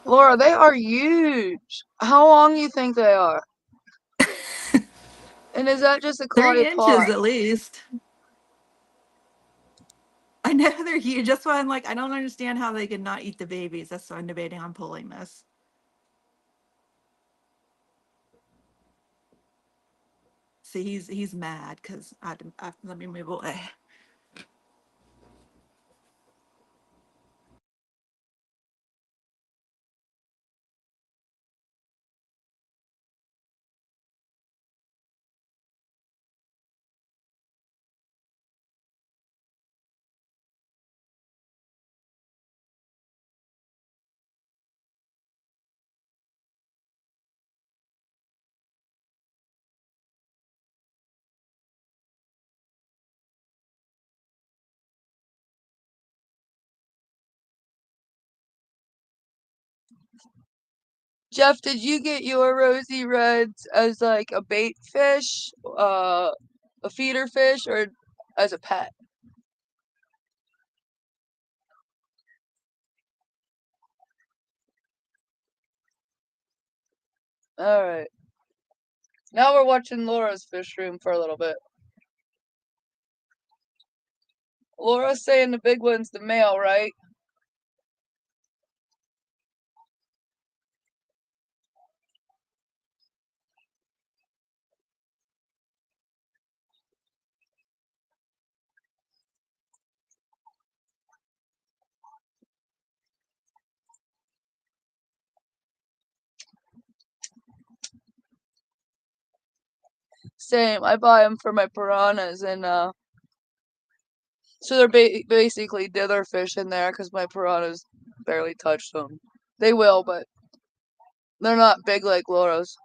Laura, they are huge. How long do you think they are? And is that just a clay 3 inches pot? at least. I know they're huge. That's why I'm like, I don't understand how they could not eat the babies. That's why I'm debating on pulling this. See, he's mad because I let me move away. Jeff, did you get your rosy reds as like a bait fish, a feeder fish, or as a pet? Alright. Now we're watching Laura's fish room for a little bit. Laura's saying the big one's the male, right? same. I buy them for my piranhas, and so they're basically dither fish in there because my piranhas barely touch them. They will, but they're not big like Laura's.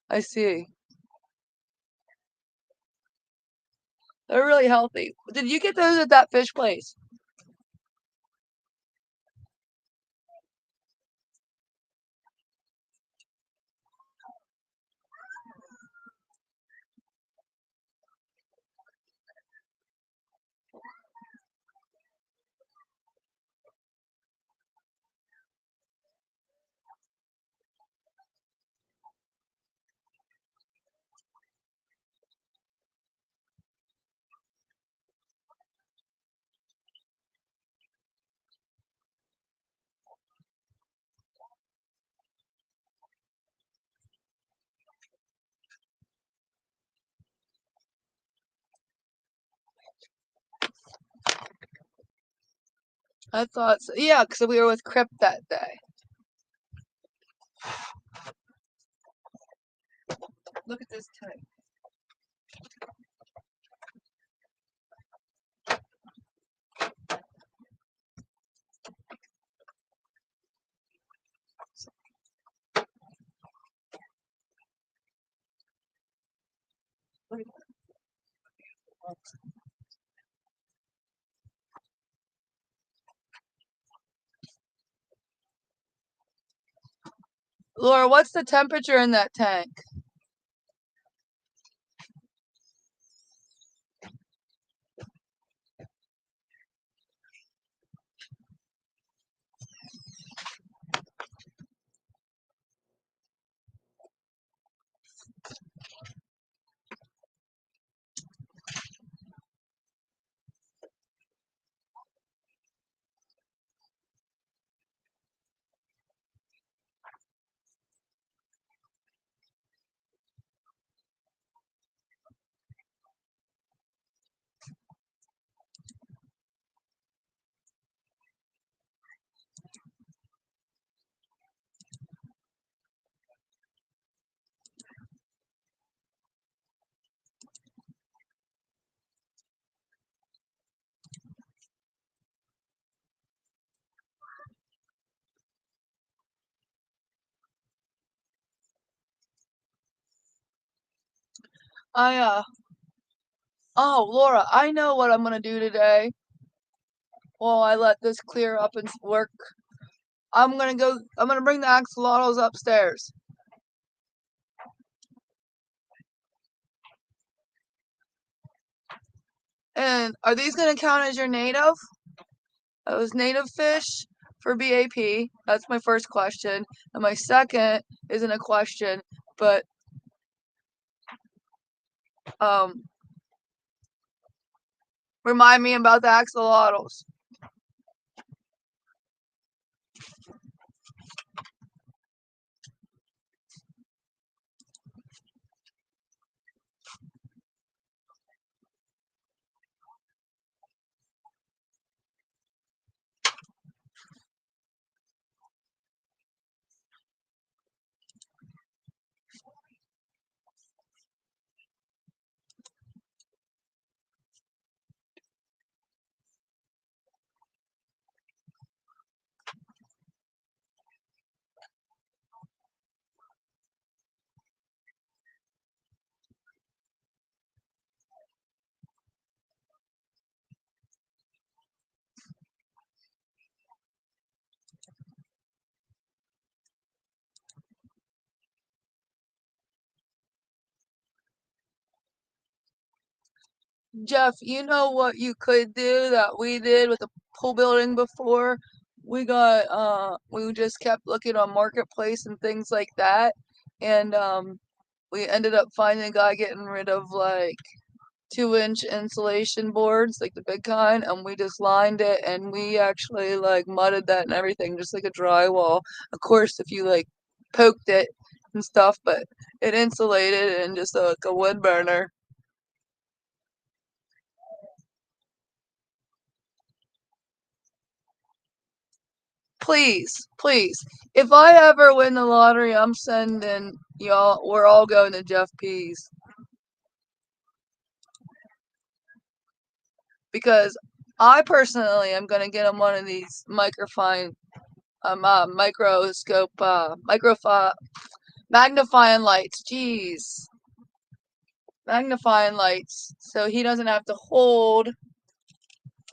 I see. They're really healthy. Did you get those at that fish place? I thought so. Yeah, because we were with Crip that day. Look at this tank. Laura, what's the temperature in that tank? I Oh, Laura, I know what I'm gonna do today. While I let this clear up and work, I'm gonna bring the axolotls upstairs. And are these gonna count as your native? Those native fish for BAP? That's my first question. And my second isn't a question, but um, remind me about the axolotls. Jeff, you know what you could do that we did with the pool building before? We just kept looking on Marketplace and things like that. And we ended up finding a guy getting rid of like 2-inch insulation boards, like the big kind, and we just lined it and we actually like mudded that and everything, just like a drywall. Of course, if you like poked it and stuff, but it insulated and just like a wood burner. Please, please. If I ever win the lottery, I'm sending y'all. We're all going to Jeff P's because I personally am gonna get him one of these microscope, magnifying lights. Jeez, magnifying lights, so he doesn't have to hold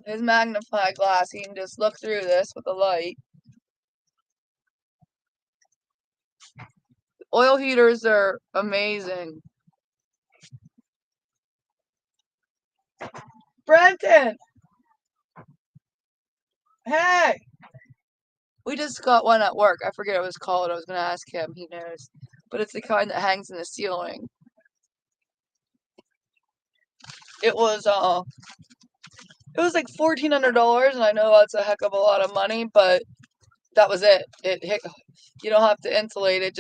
his magnifying glass. He can just look through this with a light. Oil heaters are amazing. Brenton, hey! We just got one at work. I forget what it was called. I was gonna ask him. He knows. But it's the kind that hangs in the ceiling. It was like $1,400, and I know that's a heck of a lot of money, but that was it. You don't have to insulate it.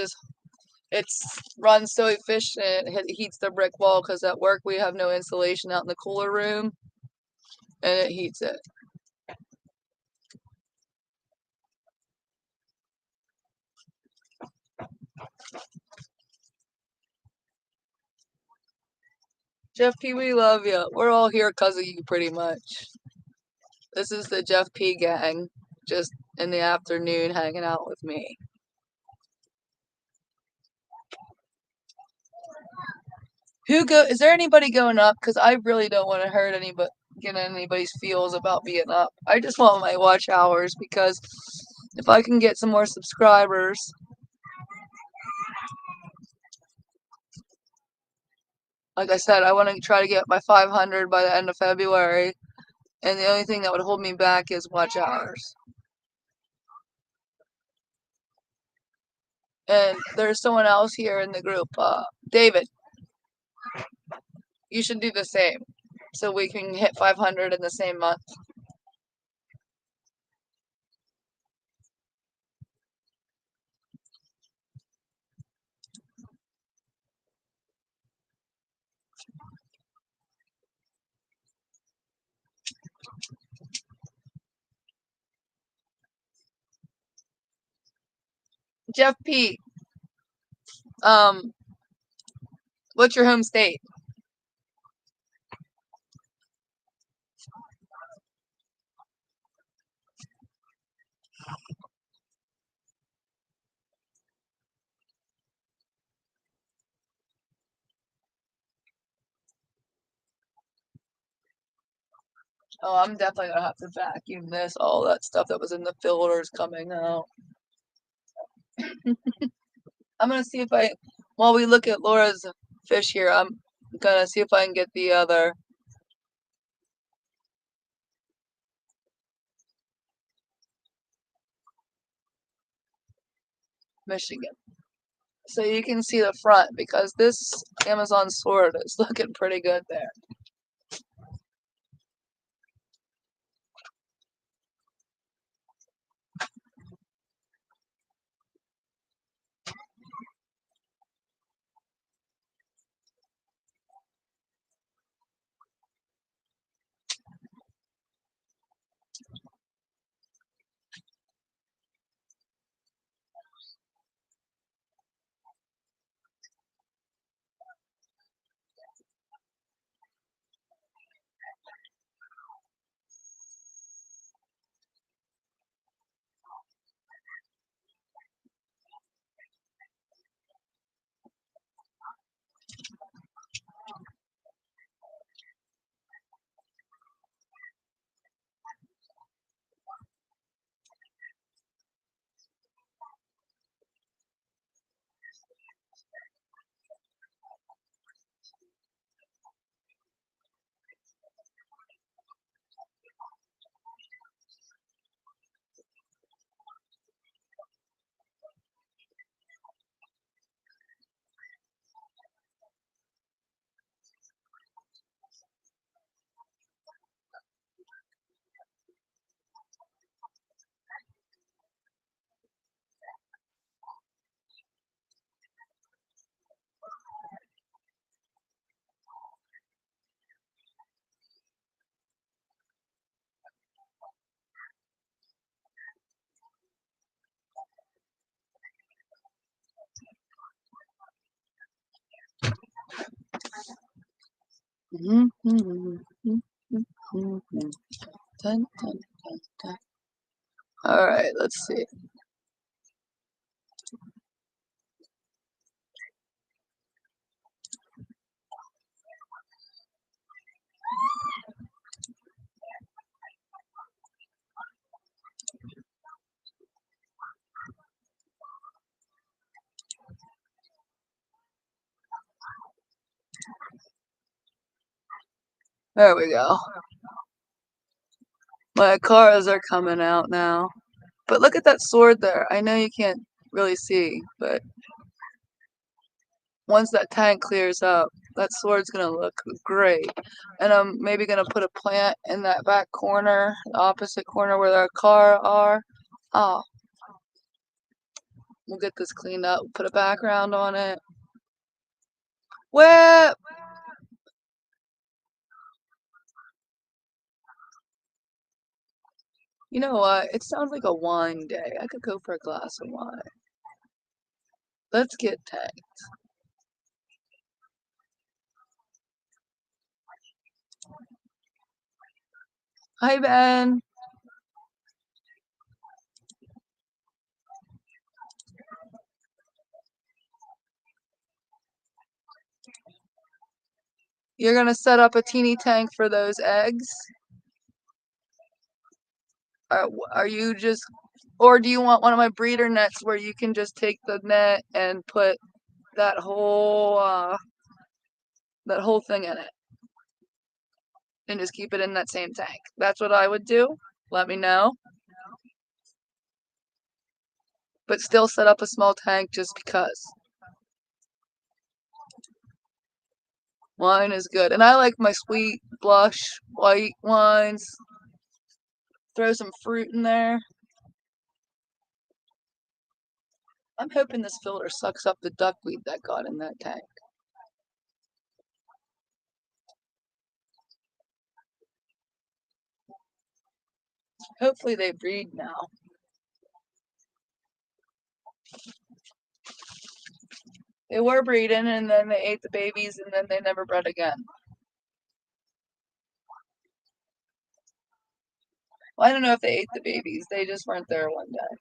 It's runs so efficient. It heats the brick wall because at work we have no insulation out in the cooler room, and it heats it. Jeff P, we love you. We're all here because of you, pretty much. This is the Jeff P gang, just in the afternoon hanging out with me. Is there anybody going up? Because I really don't want to hurt anybody, get anybody's feels about being up. I just want my watch hours because if I can get some more subscribers, like I said, I want to try to get my 500 by the end of February, and the only thing that would hold me back is watch hours. And there's someone else here in the group, David. You should do the same, so we can hit 500 in the same month. Jeff P, um, what's your home state? Oh, I'm definitely gonna have to vacuum this. All that stuff that was in the filters coming out. I'm gonna see if while we look at Laura's fish here, I'm gonna see if I can get the other Michigan. So you can see the front because this Amazon sword is looking pretty good there. Dun, dun, dun, dun. All right, let's see. There we go. My cars are coming out now. But look at that sword there. I know you can't really see, but once that tank clears up, that sword's gonna look great. And I'm maybe gonna put a plant in that back corner, the opposite corner where our car are. Oh, we'll get this cleaned up, put a background on it. Whip! You know what? It sounds like a wine day. I could go for a glass of wine. Let's get tanked. Hi, Ben. You're gonna set up a teeny tank for those eggs? Are you just, or do you want one of my breeder nets where you can just take the net and put that whole thing in it and just keep it in that same tank? That's what I would do. Let me know. But still set up a small tank just because. Wine is good. And I like my sweet blush white wines. Throw some fruit in there. I'm hoping this filter sucks up the duckweed that got in that tank. Hopefully they breed now. They were breeding and then they ate the babies and then they never bred again. Well, I don't know if they ate the babies. They just weren't there one day.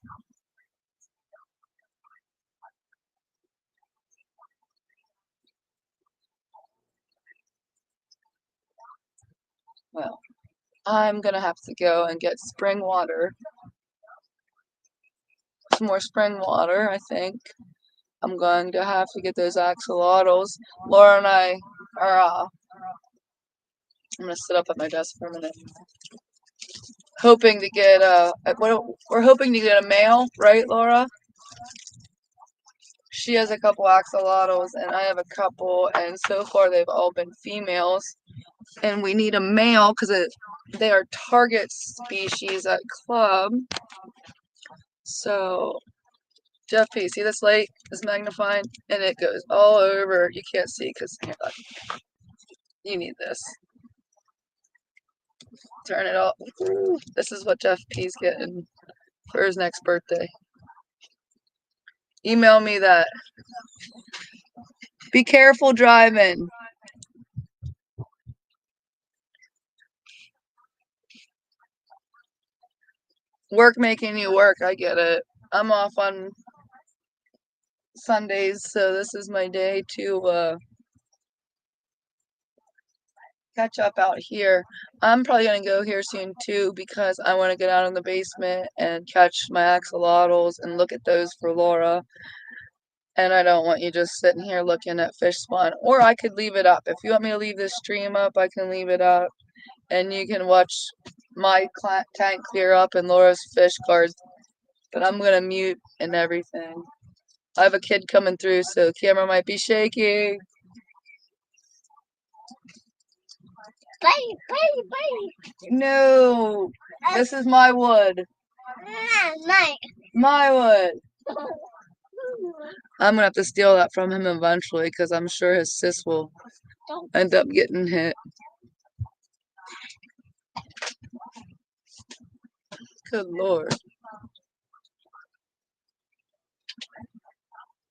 Well, I'm gonna have to go and get spring water. Some more spring water, I think. I'm going to have to get those axolotls. Laura and I are, I'm gonna sit up at my desk for a minute. Hoping to get we're hoping to get a male, right, Laura? She has a couple axolotls and I have a couple, and so far they've all been females. And we need a male because they are target species at club. So, Jeff P, see this light is magnifying and it goes all over. You can't see because you need this. Turn it off. This is what Jeff P's getting for his next birthday. Email me that. Be careful driving. Work making you work. I get it. I'm off on Sundays, so this is my day to catch up out here. I'm probably gonna go here soon too because I want to get out in the basement and catch my axolotls and look at those for Laura. And I don't want you just sitting here looking at fish spawn. Or I could leave it up. If you want me to leave this stream up, I can leave it up. And you can watch my tank clear up and Laura's fish cards. But I'm gonna mute and everything. I have a kid coming through, so camera might be shaky. No, this is my wood. My wood. I'm gonna have to steal that from him eventually because I'm sure his sis will end up getting hit. Good Lord.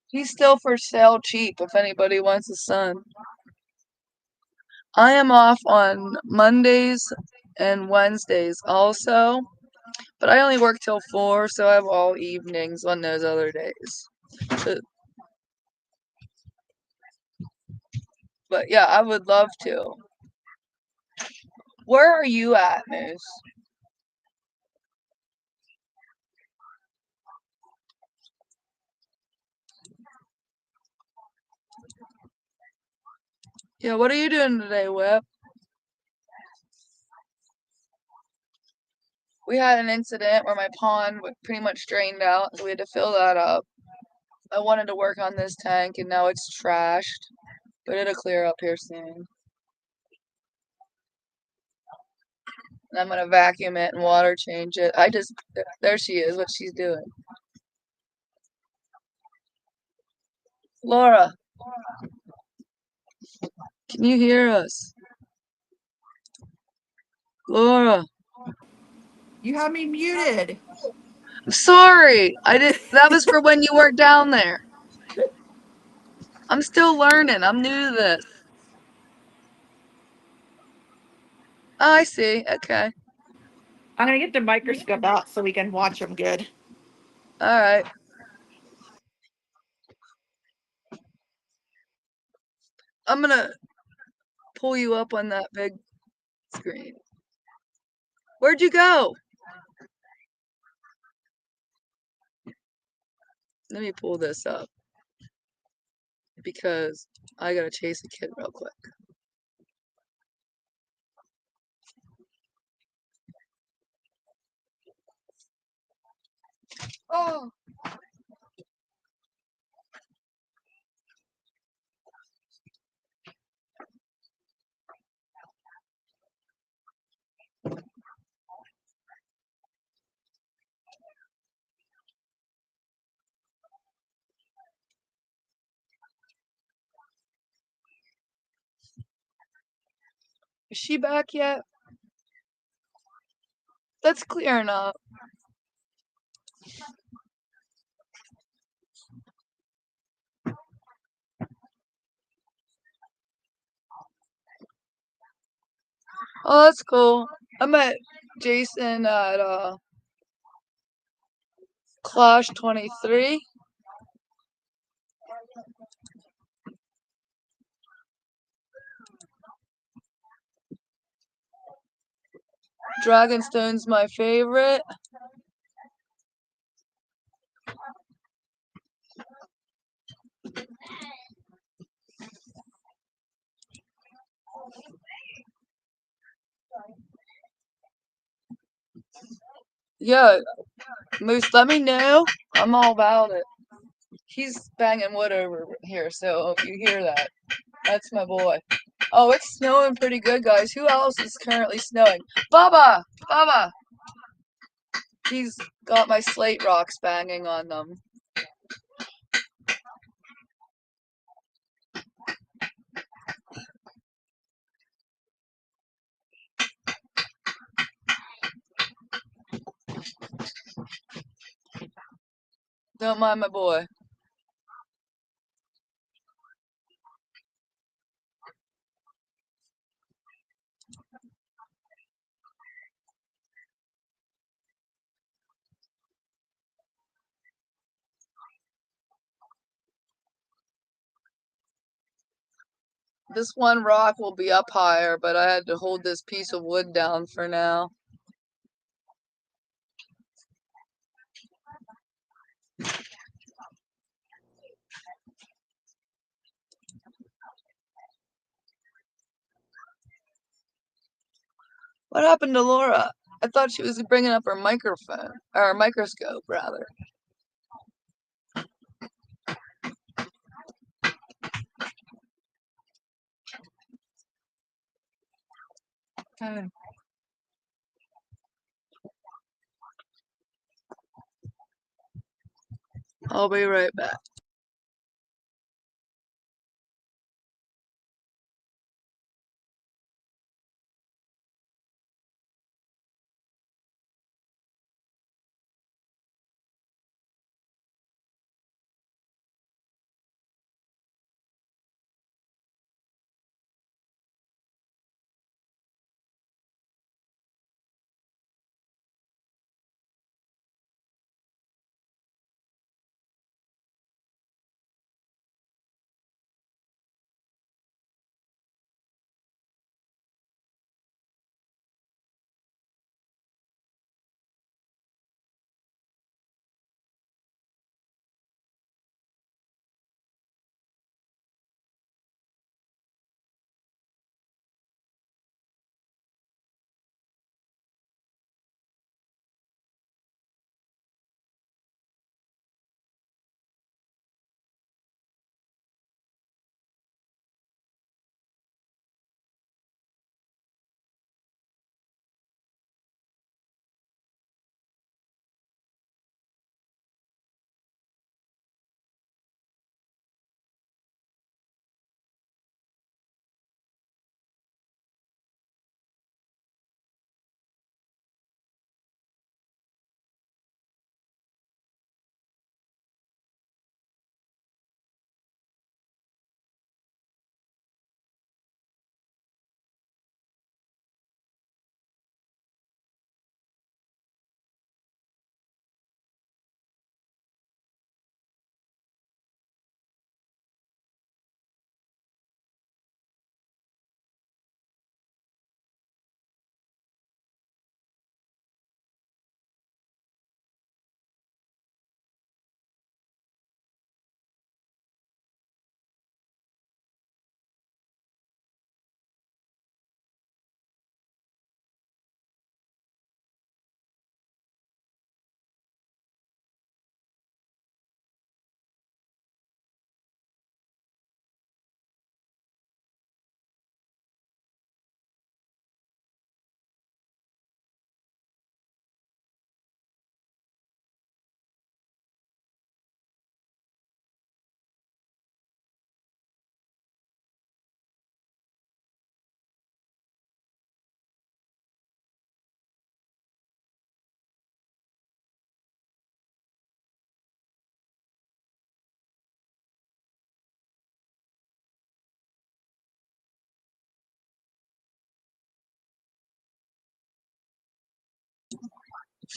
He's still for sale cheap if anybody wants a son. I am off on Mondays and Wednesdays also, but I only work till 4, so I have all evenings on those other days. So, but yeah, I would love to. Where are you at, Moose? Yeah, what are you doing today, Whip? We had an incident where my pond pretty much drained out, so we had to fill that up. I wanted to work on this tank, and now it's trashed, but it'll clear up here soon. And I'm gonna vacuum it and water change it. There she is, what she's doing. Laura, can you hear us? Laura, You have me muted. I'm sorry. That was for when you weren't down there. I'm still learning. I'm new to this. Oh, I see. Okay. I'm gonna get the microscope out so we can watch them good. All right. I'm gonna pull you up on that big screen. Where'd you go? Let me pull this up because I gotta chase a kid real quick. Oh, is she back yet? That's clear enough. Oh, that's cool. I met Jason at Clash 23. Dragonstone's my favorite. Yeah, Moose, let me know. I'm all about it. He's banging wood over here, so if you hear that, that's my boy. Oh, it's snowing pretty good, guys. Who else is currently snowing? Bubba! Bubba! He's got my slate rocks banging on them. Don't mind my boy. This one rock will be up higher, but I had to hold this piece of wood down for now. What happened to Laura? I thought she was bringing up her microphone, or microscope, rather. Okay. I'll be right back.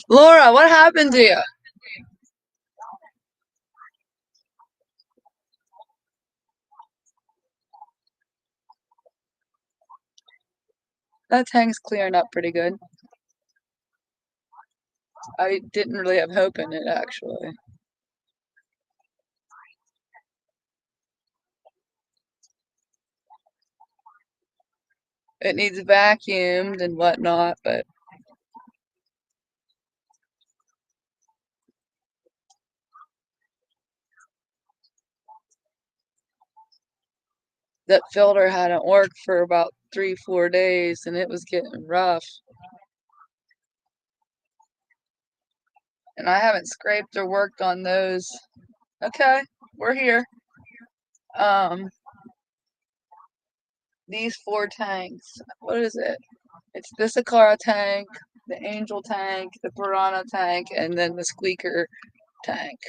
Laura, what happened to you? That tank's clearing up pretty good. I didn't really have hope in it, actually. It needs vacuumed and whatnot, but that filter hadn't worked for about 3, 4 days and it was getting rough. And I haven't scraped or worked on those. Okay, we're here. These 4 tanks. What is it? It's the Sakara tank, the Angel tank, the Piranha tank, and then the Squeaker tank.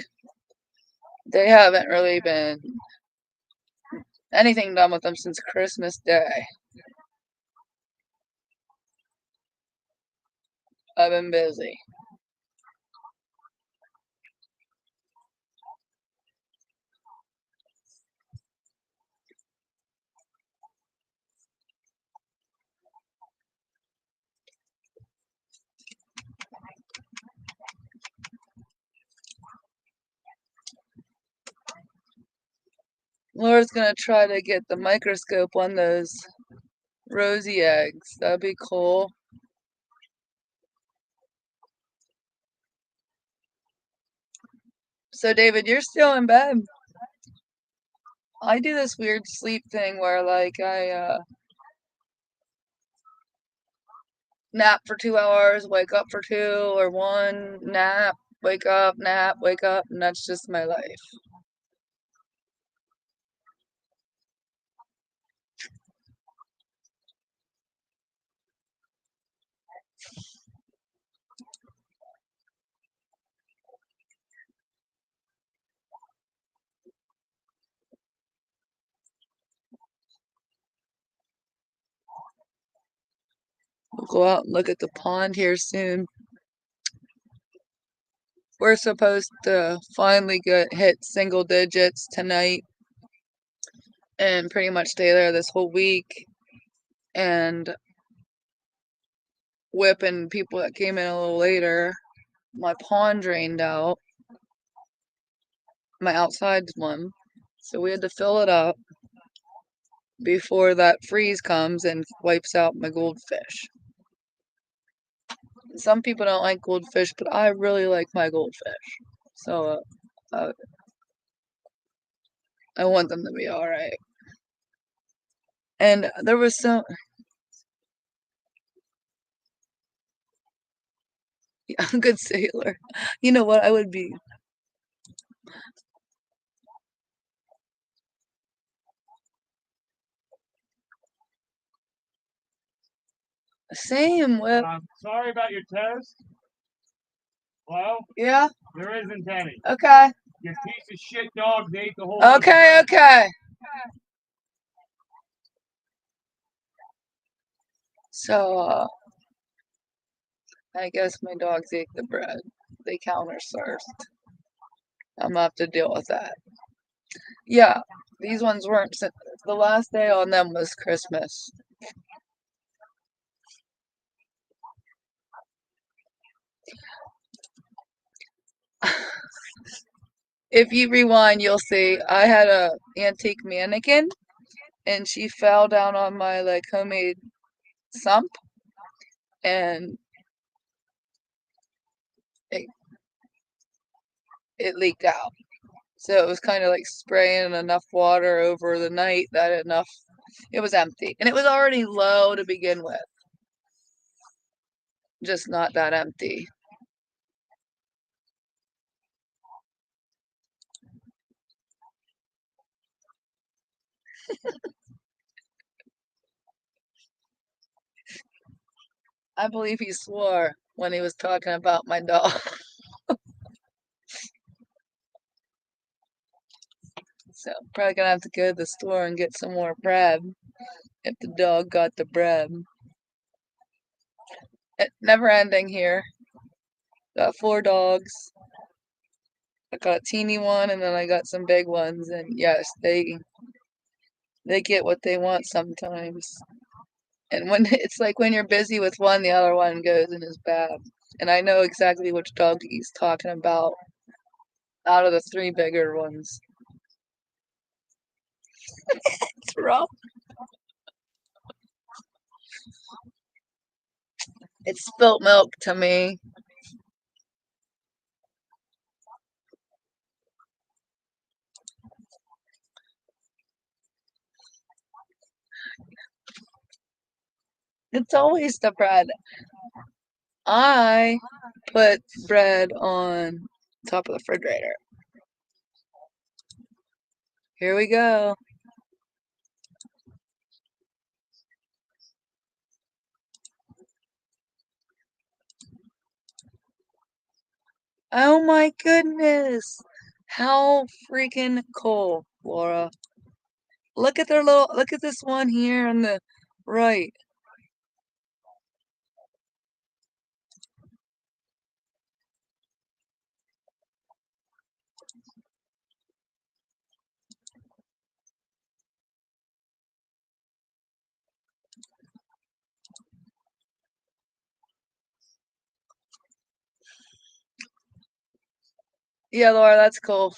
They haven't really been anything done with them since Christmas Day. I've been busy. Laura's gonna try to get the microscope on those rosy eggs. That'd be cool. So David, you're still in bed. I do this weird sleep thing where like I nap for 2 hours, wake up for 2 or 1, nap, wake up, and that's just my life. We'll go out and look at the pond here soon. We're supposed to finally hit single digits tonight and pretty much stay there this whole week and whipping people that came in a little later. My pond drained out, my outside one, so we had to fill it up before that freeze comes and wipes out my goldfish. Some people don't like goldfish, but I really like my goldfish. So I want them to be alright. And there was some. Yeah, a good sailor. You know what? I would be. Same with. Sorry about your toast. Hello? Yeah? There isn't any. Okay. Your piece of shit dogs ate the whole. Okay, okay. So, I guess my dogs ate the bread. They counter-surfed. I'm gonna have to deal with that. Yeah, these ones weren't. The last day on them was Christmas. If you rewind, you'll see I had a antique mannequin, and she fell down on my like homemade sump, and it, it leaked out. So it was kind of like spraying enough water over the night that it was empty. And it was already low to begin with, just not that empty. I believe he swore when he was talking about my dog. So probably gonna have to go to the store and get some more bread if the dog got the bread. It never ending here. Got 4 dogs. I got a teeny one and then I got some big ones, and yes, they get what they want sometimes. And when it's like when you're busy with one, the other one goes and is bad. And I know exactly which dog he's talking about out of the 3 bigger ones. It's rough. It's spilt milk to me. It's always the bread. I put bread on top of the refrigerator. Here we go. Oh my goodness. How freaking cool, Laura. Look at this one here on the right. Yeah, Laura, that's cool.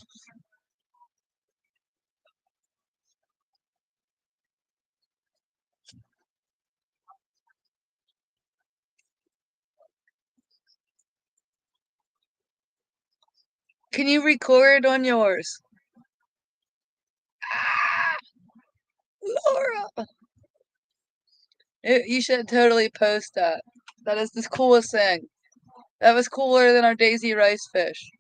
Can you record on yours? Ah, Laura. You should totally post that. That is the coolest thing. That was cooler than our Daisy Rice fish.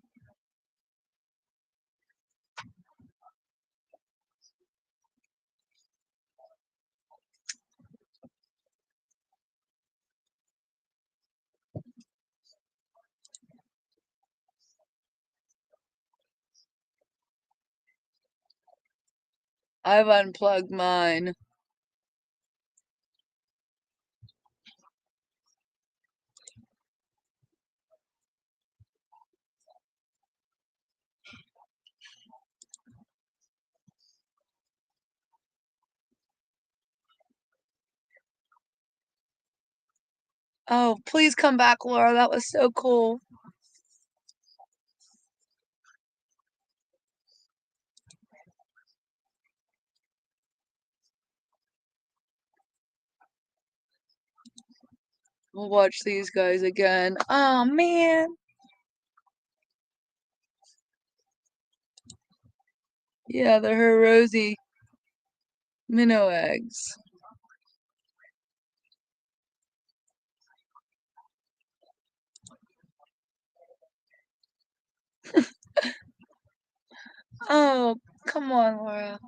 I've unplugged mine. Oh, please come back, Laura. That was so cool. We'll watch these guys again. Oh, man. Yeah, they're her rosy minnow eggs. Oh, come on, Laura.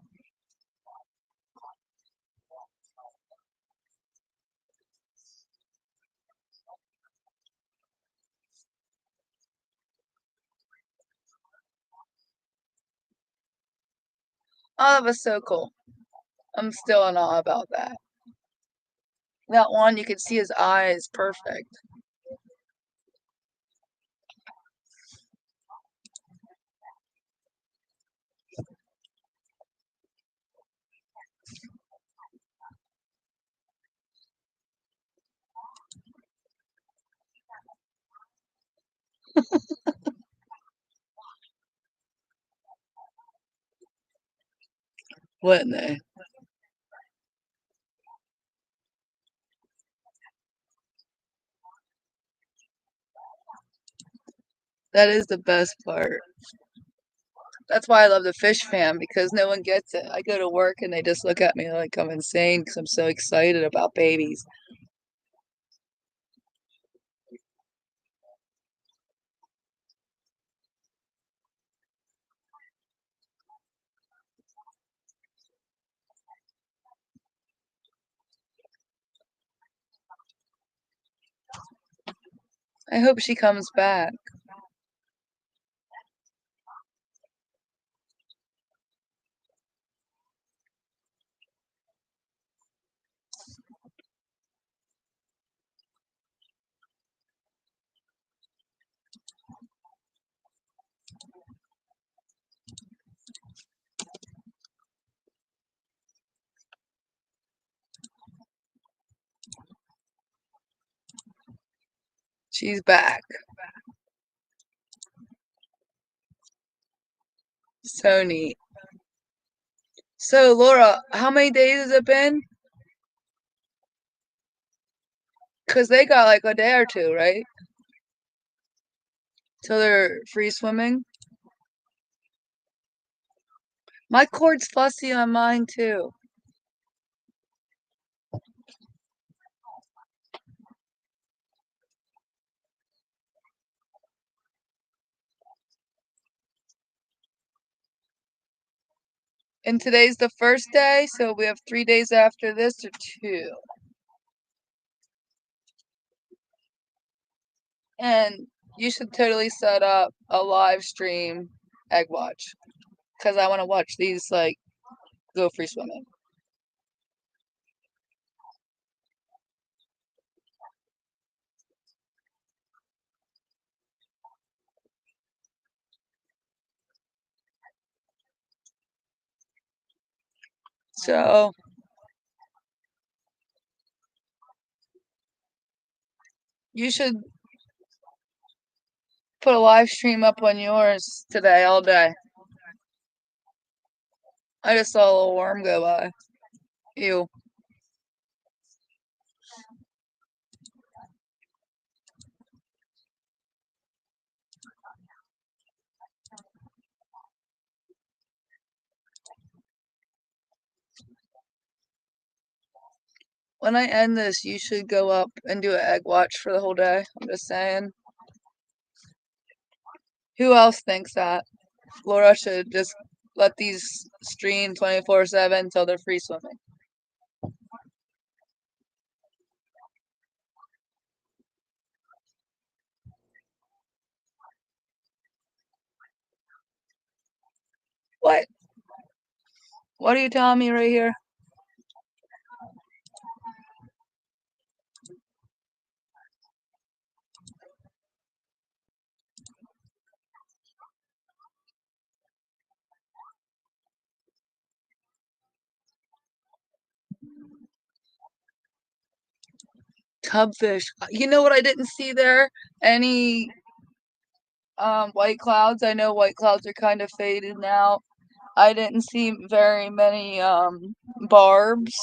Oh, that was so cool. I'm still in awe about that. That one, you could see his eyes perfect. Wouldn't they? That is the best part. That's why I love the fish fam, because no one gets it. I go to work and they just look at me like I'm insane because I'm so excited about babies. I hope she comes back. She's back. So neat. So, Laura, how many days has it been? Because they got like a day or two, right? So they're free swimming. My cord's fussy on mine too. And today's the first day, so we have 3 days after this or 2. And you should totally set up a live stream egg watch. Because I want to watch these like go free swimming. So you should put a live stream up on yours today all day. I just saw a little worm go by. Ew. When I end this, you should go up and do an egg watch for the whole day. I'm just saying. Who else thinks that? Laura should just let these stream 24/7 until they're free swimming. What? What are you telling me right here? Tubfish. You know what I didn't see there? Any white clouds. I know white clouds are kind of faded now. I didn't see very many barbs.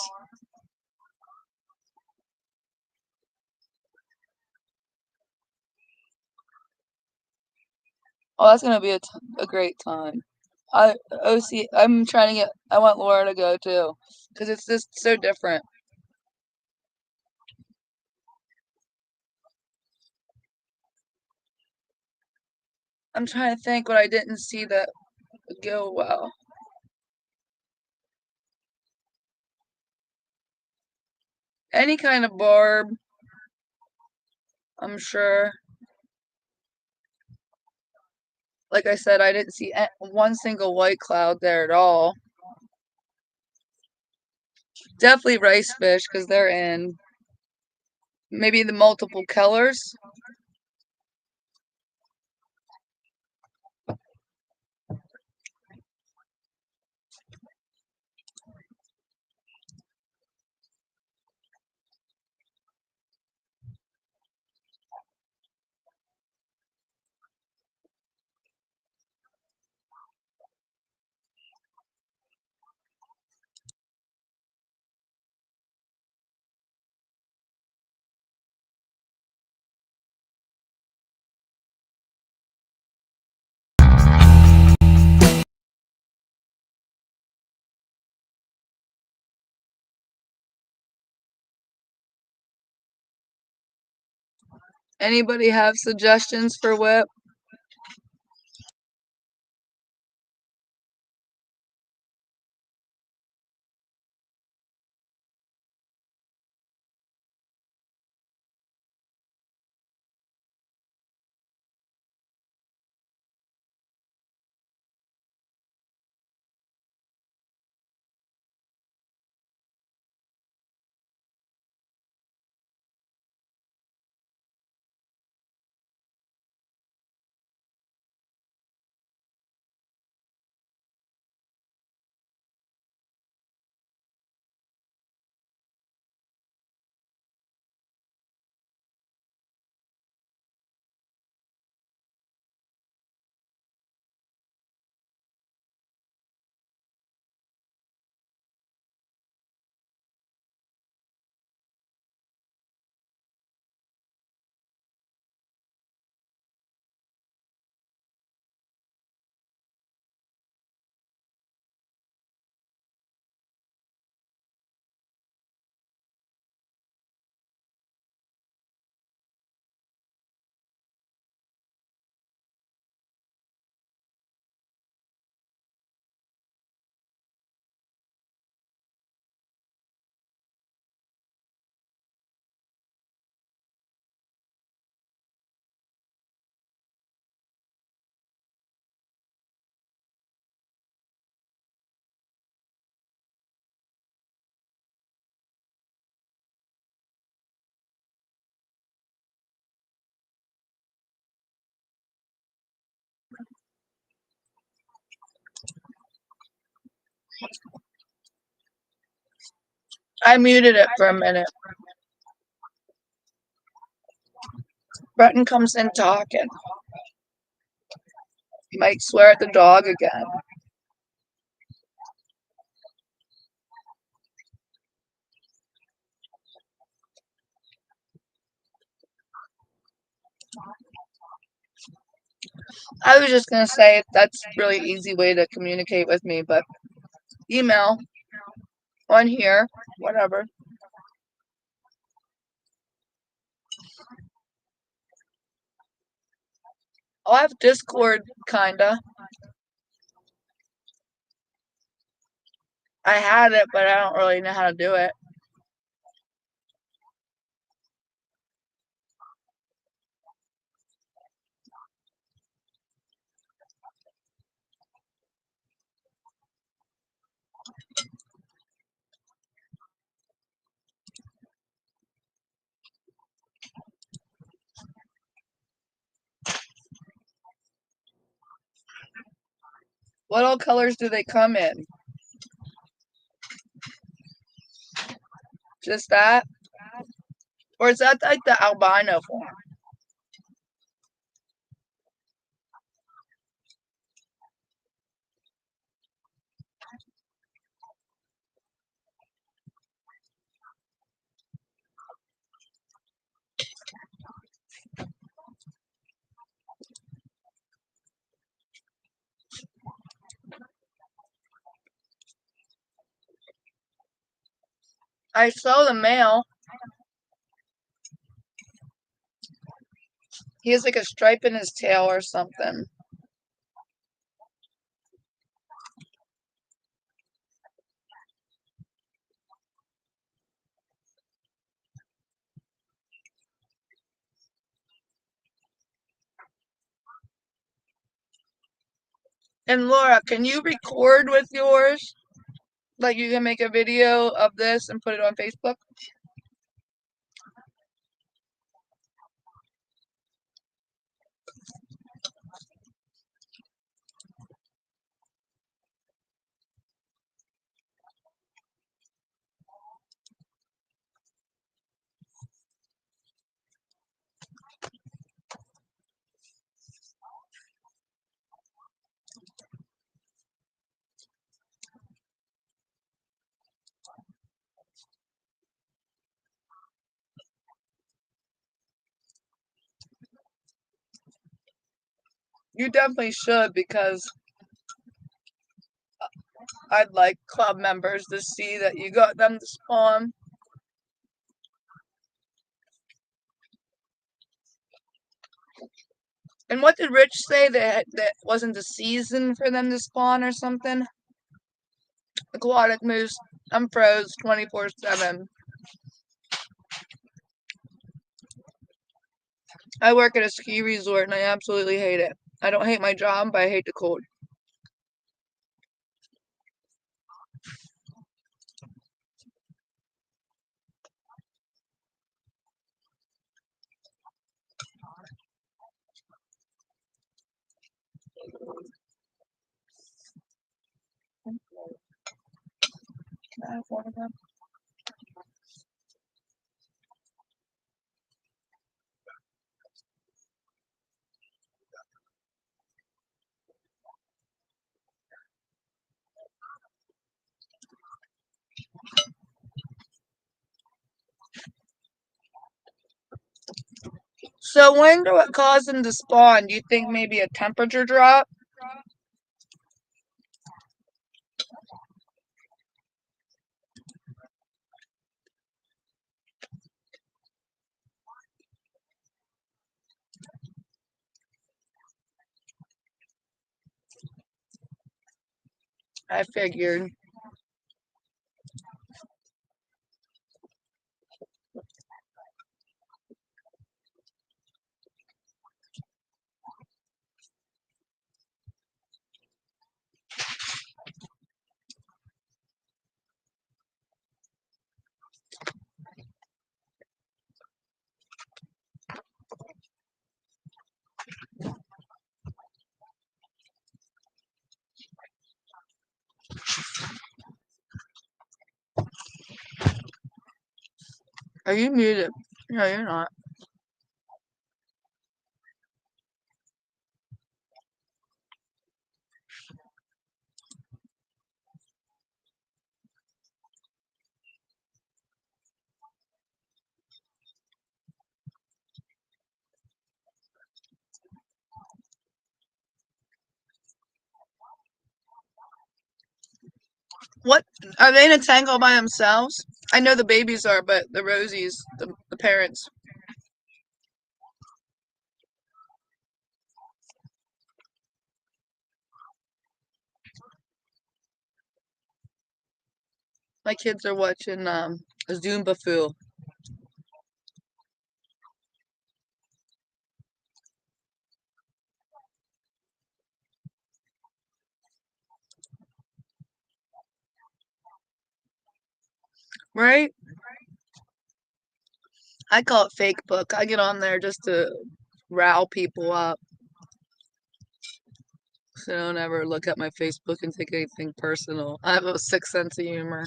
Oh, that's gonna be a great time. I'm trying to get. I want Laura to go too, because it's just so different. I'm trying to think what I didn't see that would go well. Any kind of barb, I'm sure. Like I said, I didn't see one single white cloud there at all. Definitely rice fish because they're in. Maybe the multiple colors. Anybody have suggestions for whip? I muted it for a minute. Breton comes in talking. He might swear at the dog again. I was just gonna say that's a really easy way to communicate with me, but email on here, whatever. Oh, I have Discord, kinda. I had it, but I don't really know how to do it. What all colors do they come in? Just that? Or is that like the albino form? I saw the male. He has like a stripe in his tail or something. And Laura, can you record with yours? Like you can make a video of this and put it on Facebook? You definitely should, because I'd like club members to see that you got them to spawn. And what did Rich say, that wasn't the season for them to spawn or something? Aquatic moose, I'm froze 24/7. I work at a ski resort and I absolutely hate it. I don't hate my job, but I hate the cold. Can I have one of them? So when do it cause them to spawn? Do you think maybe a temperature drop? I figured. Are you muted? No, you're not. What? Are they in a tank all by themselves? I know the babies are, but the Rosies, the parents. My kids are watching Zumba Fu. Right? I call it fake book. I get on there just to rile people up. So don't ever look at my Facebook and take anything personal. I have a sick sense of humor.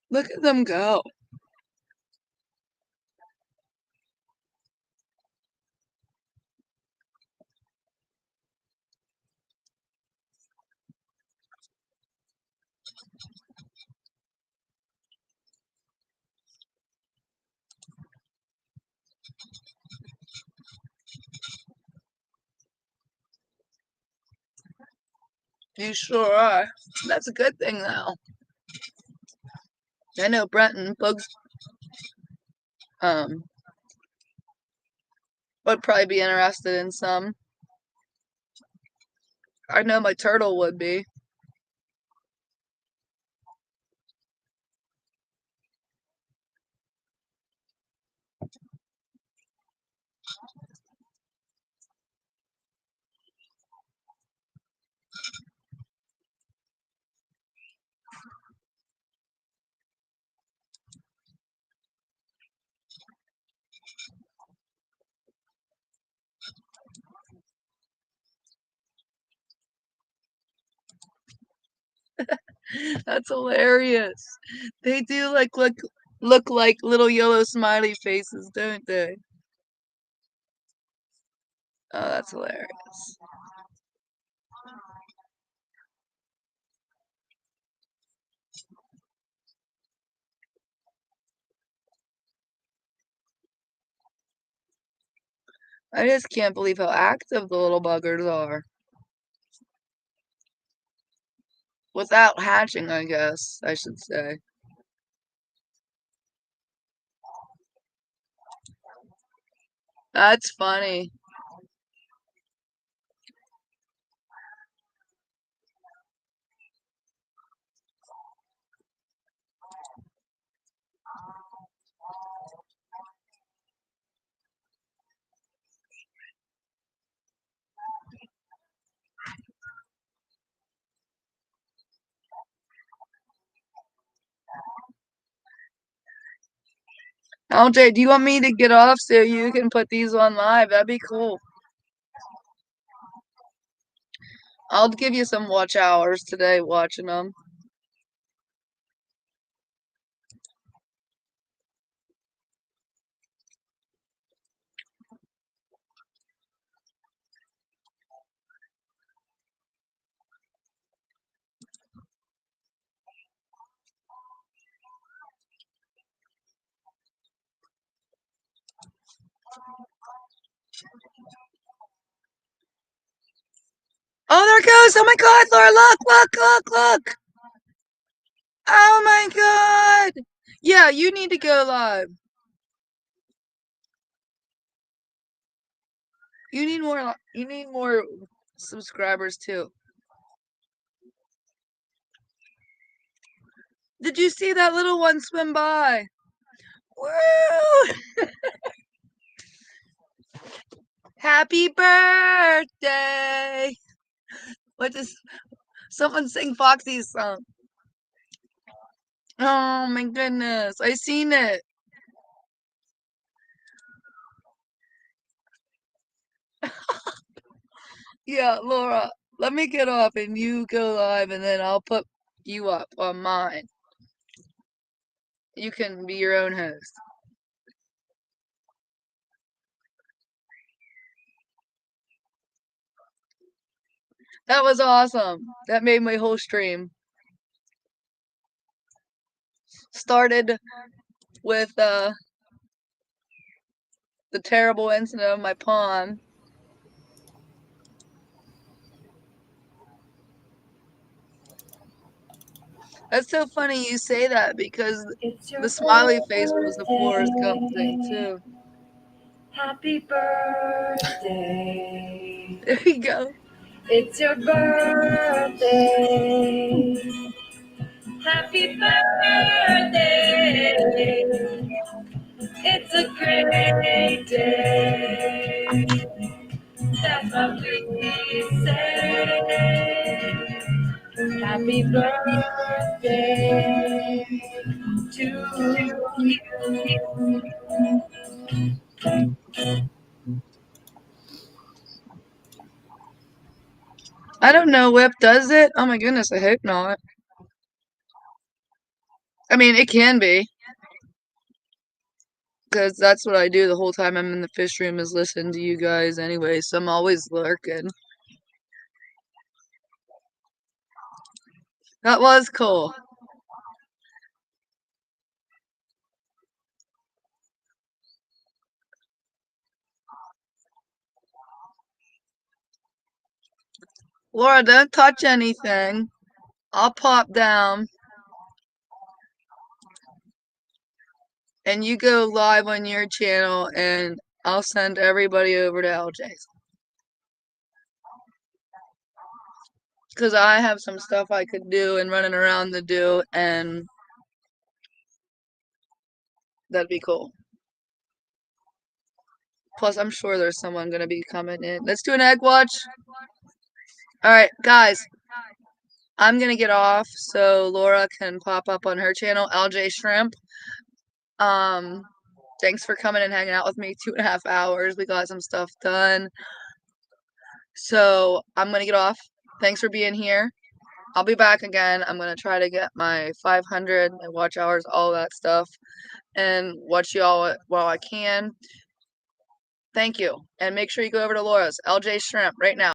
Look at them go. You sure are. That's a good thing, though. I know Brenton Bugs um would probably be interested in some. I know my turtle would be. That's hilarious. They do look like little yellow smiley faces, don't they? Oh, that's hilarious. I just can't believe how active the little buggers are. Without hatching, I guess, I should say. That's funny. LJ, do you want me to get off so you can put these on live? That'd be cool. I'll give you some watch hours today watching them. Oh, there it goes. Oh my God, Laura, look. Oh my God. Yeah, you need to go live. You need more subscribers too. Did you see that little one swim by? Woo! Happy birthday. What does someone sing Foxy's song? Oh my goodness. I seen it. Yeah, Laura, let me get off and you go live and then I'll put you up on mine. You can be your own host. That was awesome. That made my whole stream. Started with the terrible incident of my pawn. That's so funny you say that because the smiley face was the Forrest Gump thing too. Happy birthday. There you go. It's your birthday. Happy birthday. It's a great day. That's what we say. Happy birthday to you. I don't know, Whip does it? Oh my goodness, I hope not. I mean, it can be. Because that's what I do the whole time I'm in the fish room is listen to you guys anyway, so I'm always lurking. That was cool. Laura, don't touch anything. I'll pop down. And you go live on your channel and I'll send everybody over to LJ's. Because I have some stuff I could do and running around to do, and that'd be cool. Plus, I'm sure there's someone going to be coming in. Let's do an egg watch. Alright, guys. I'm going to get off so Laura can pop up on her channel, LJ Shrimp. Thanks for coming and hanging out with me 2.5 hours. We got some stuff done. So, I'm going to get off. Thanks for being here. I'll be back again. I'm going to try to get my 500, my watch hours, all that stuff, and watch y'all while I can. Thank you. And make sure you go over to Laura's, LJ Shrimp, right now.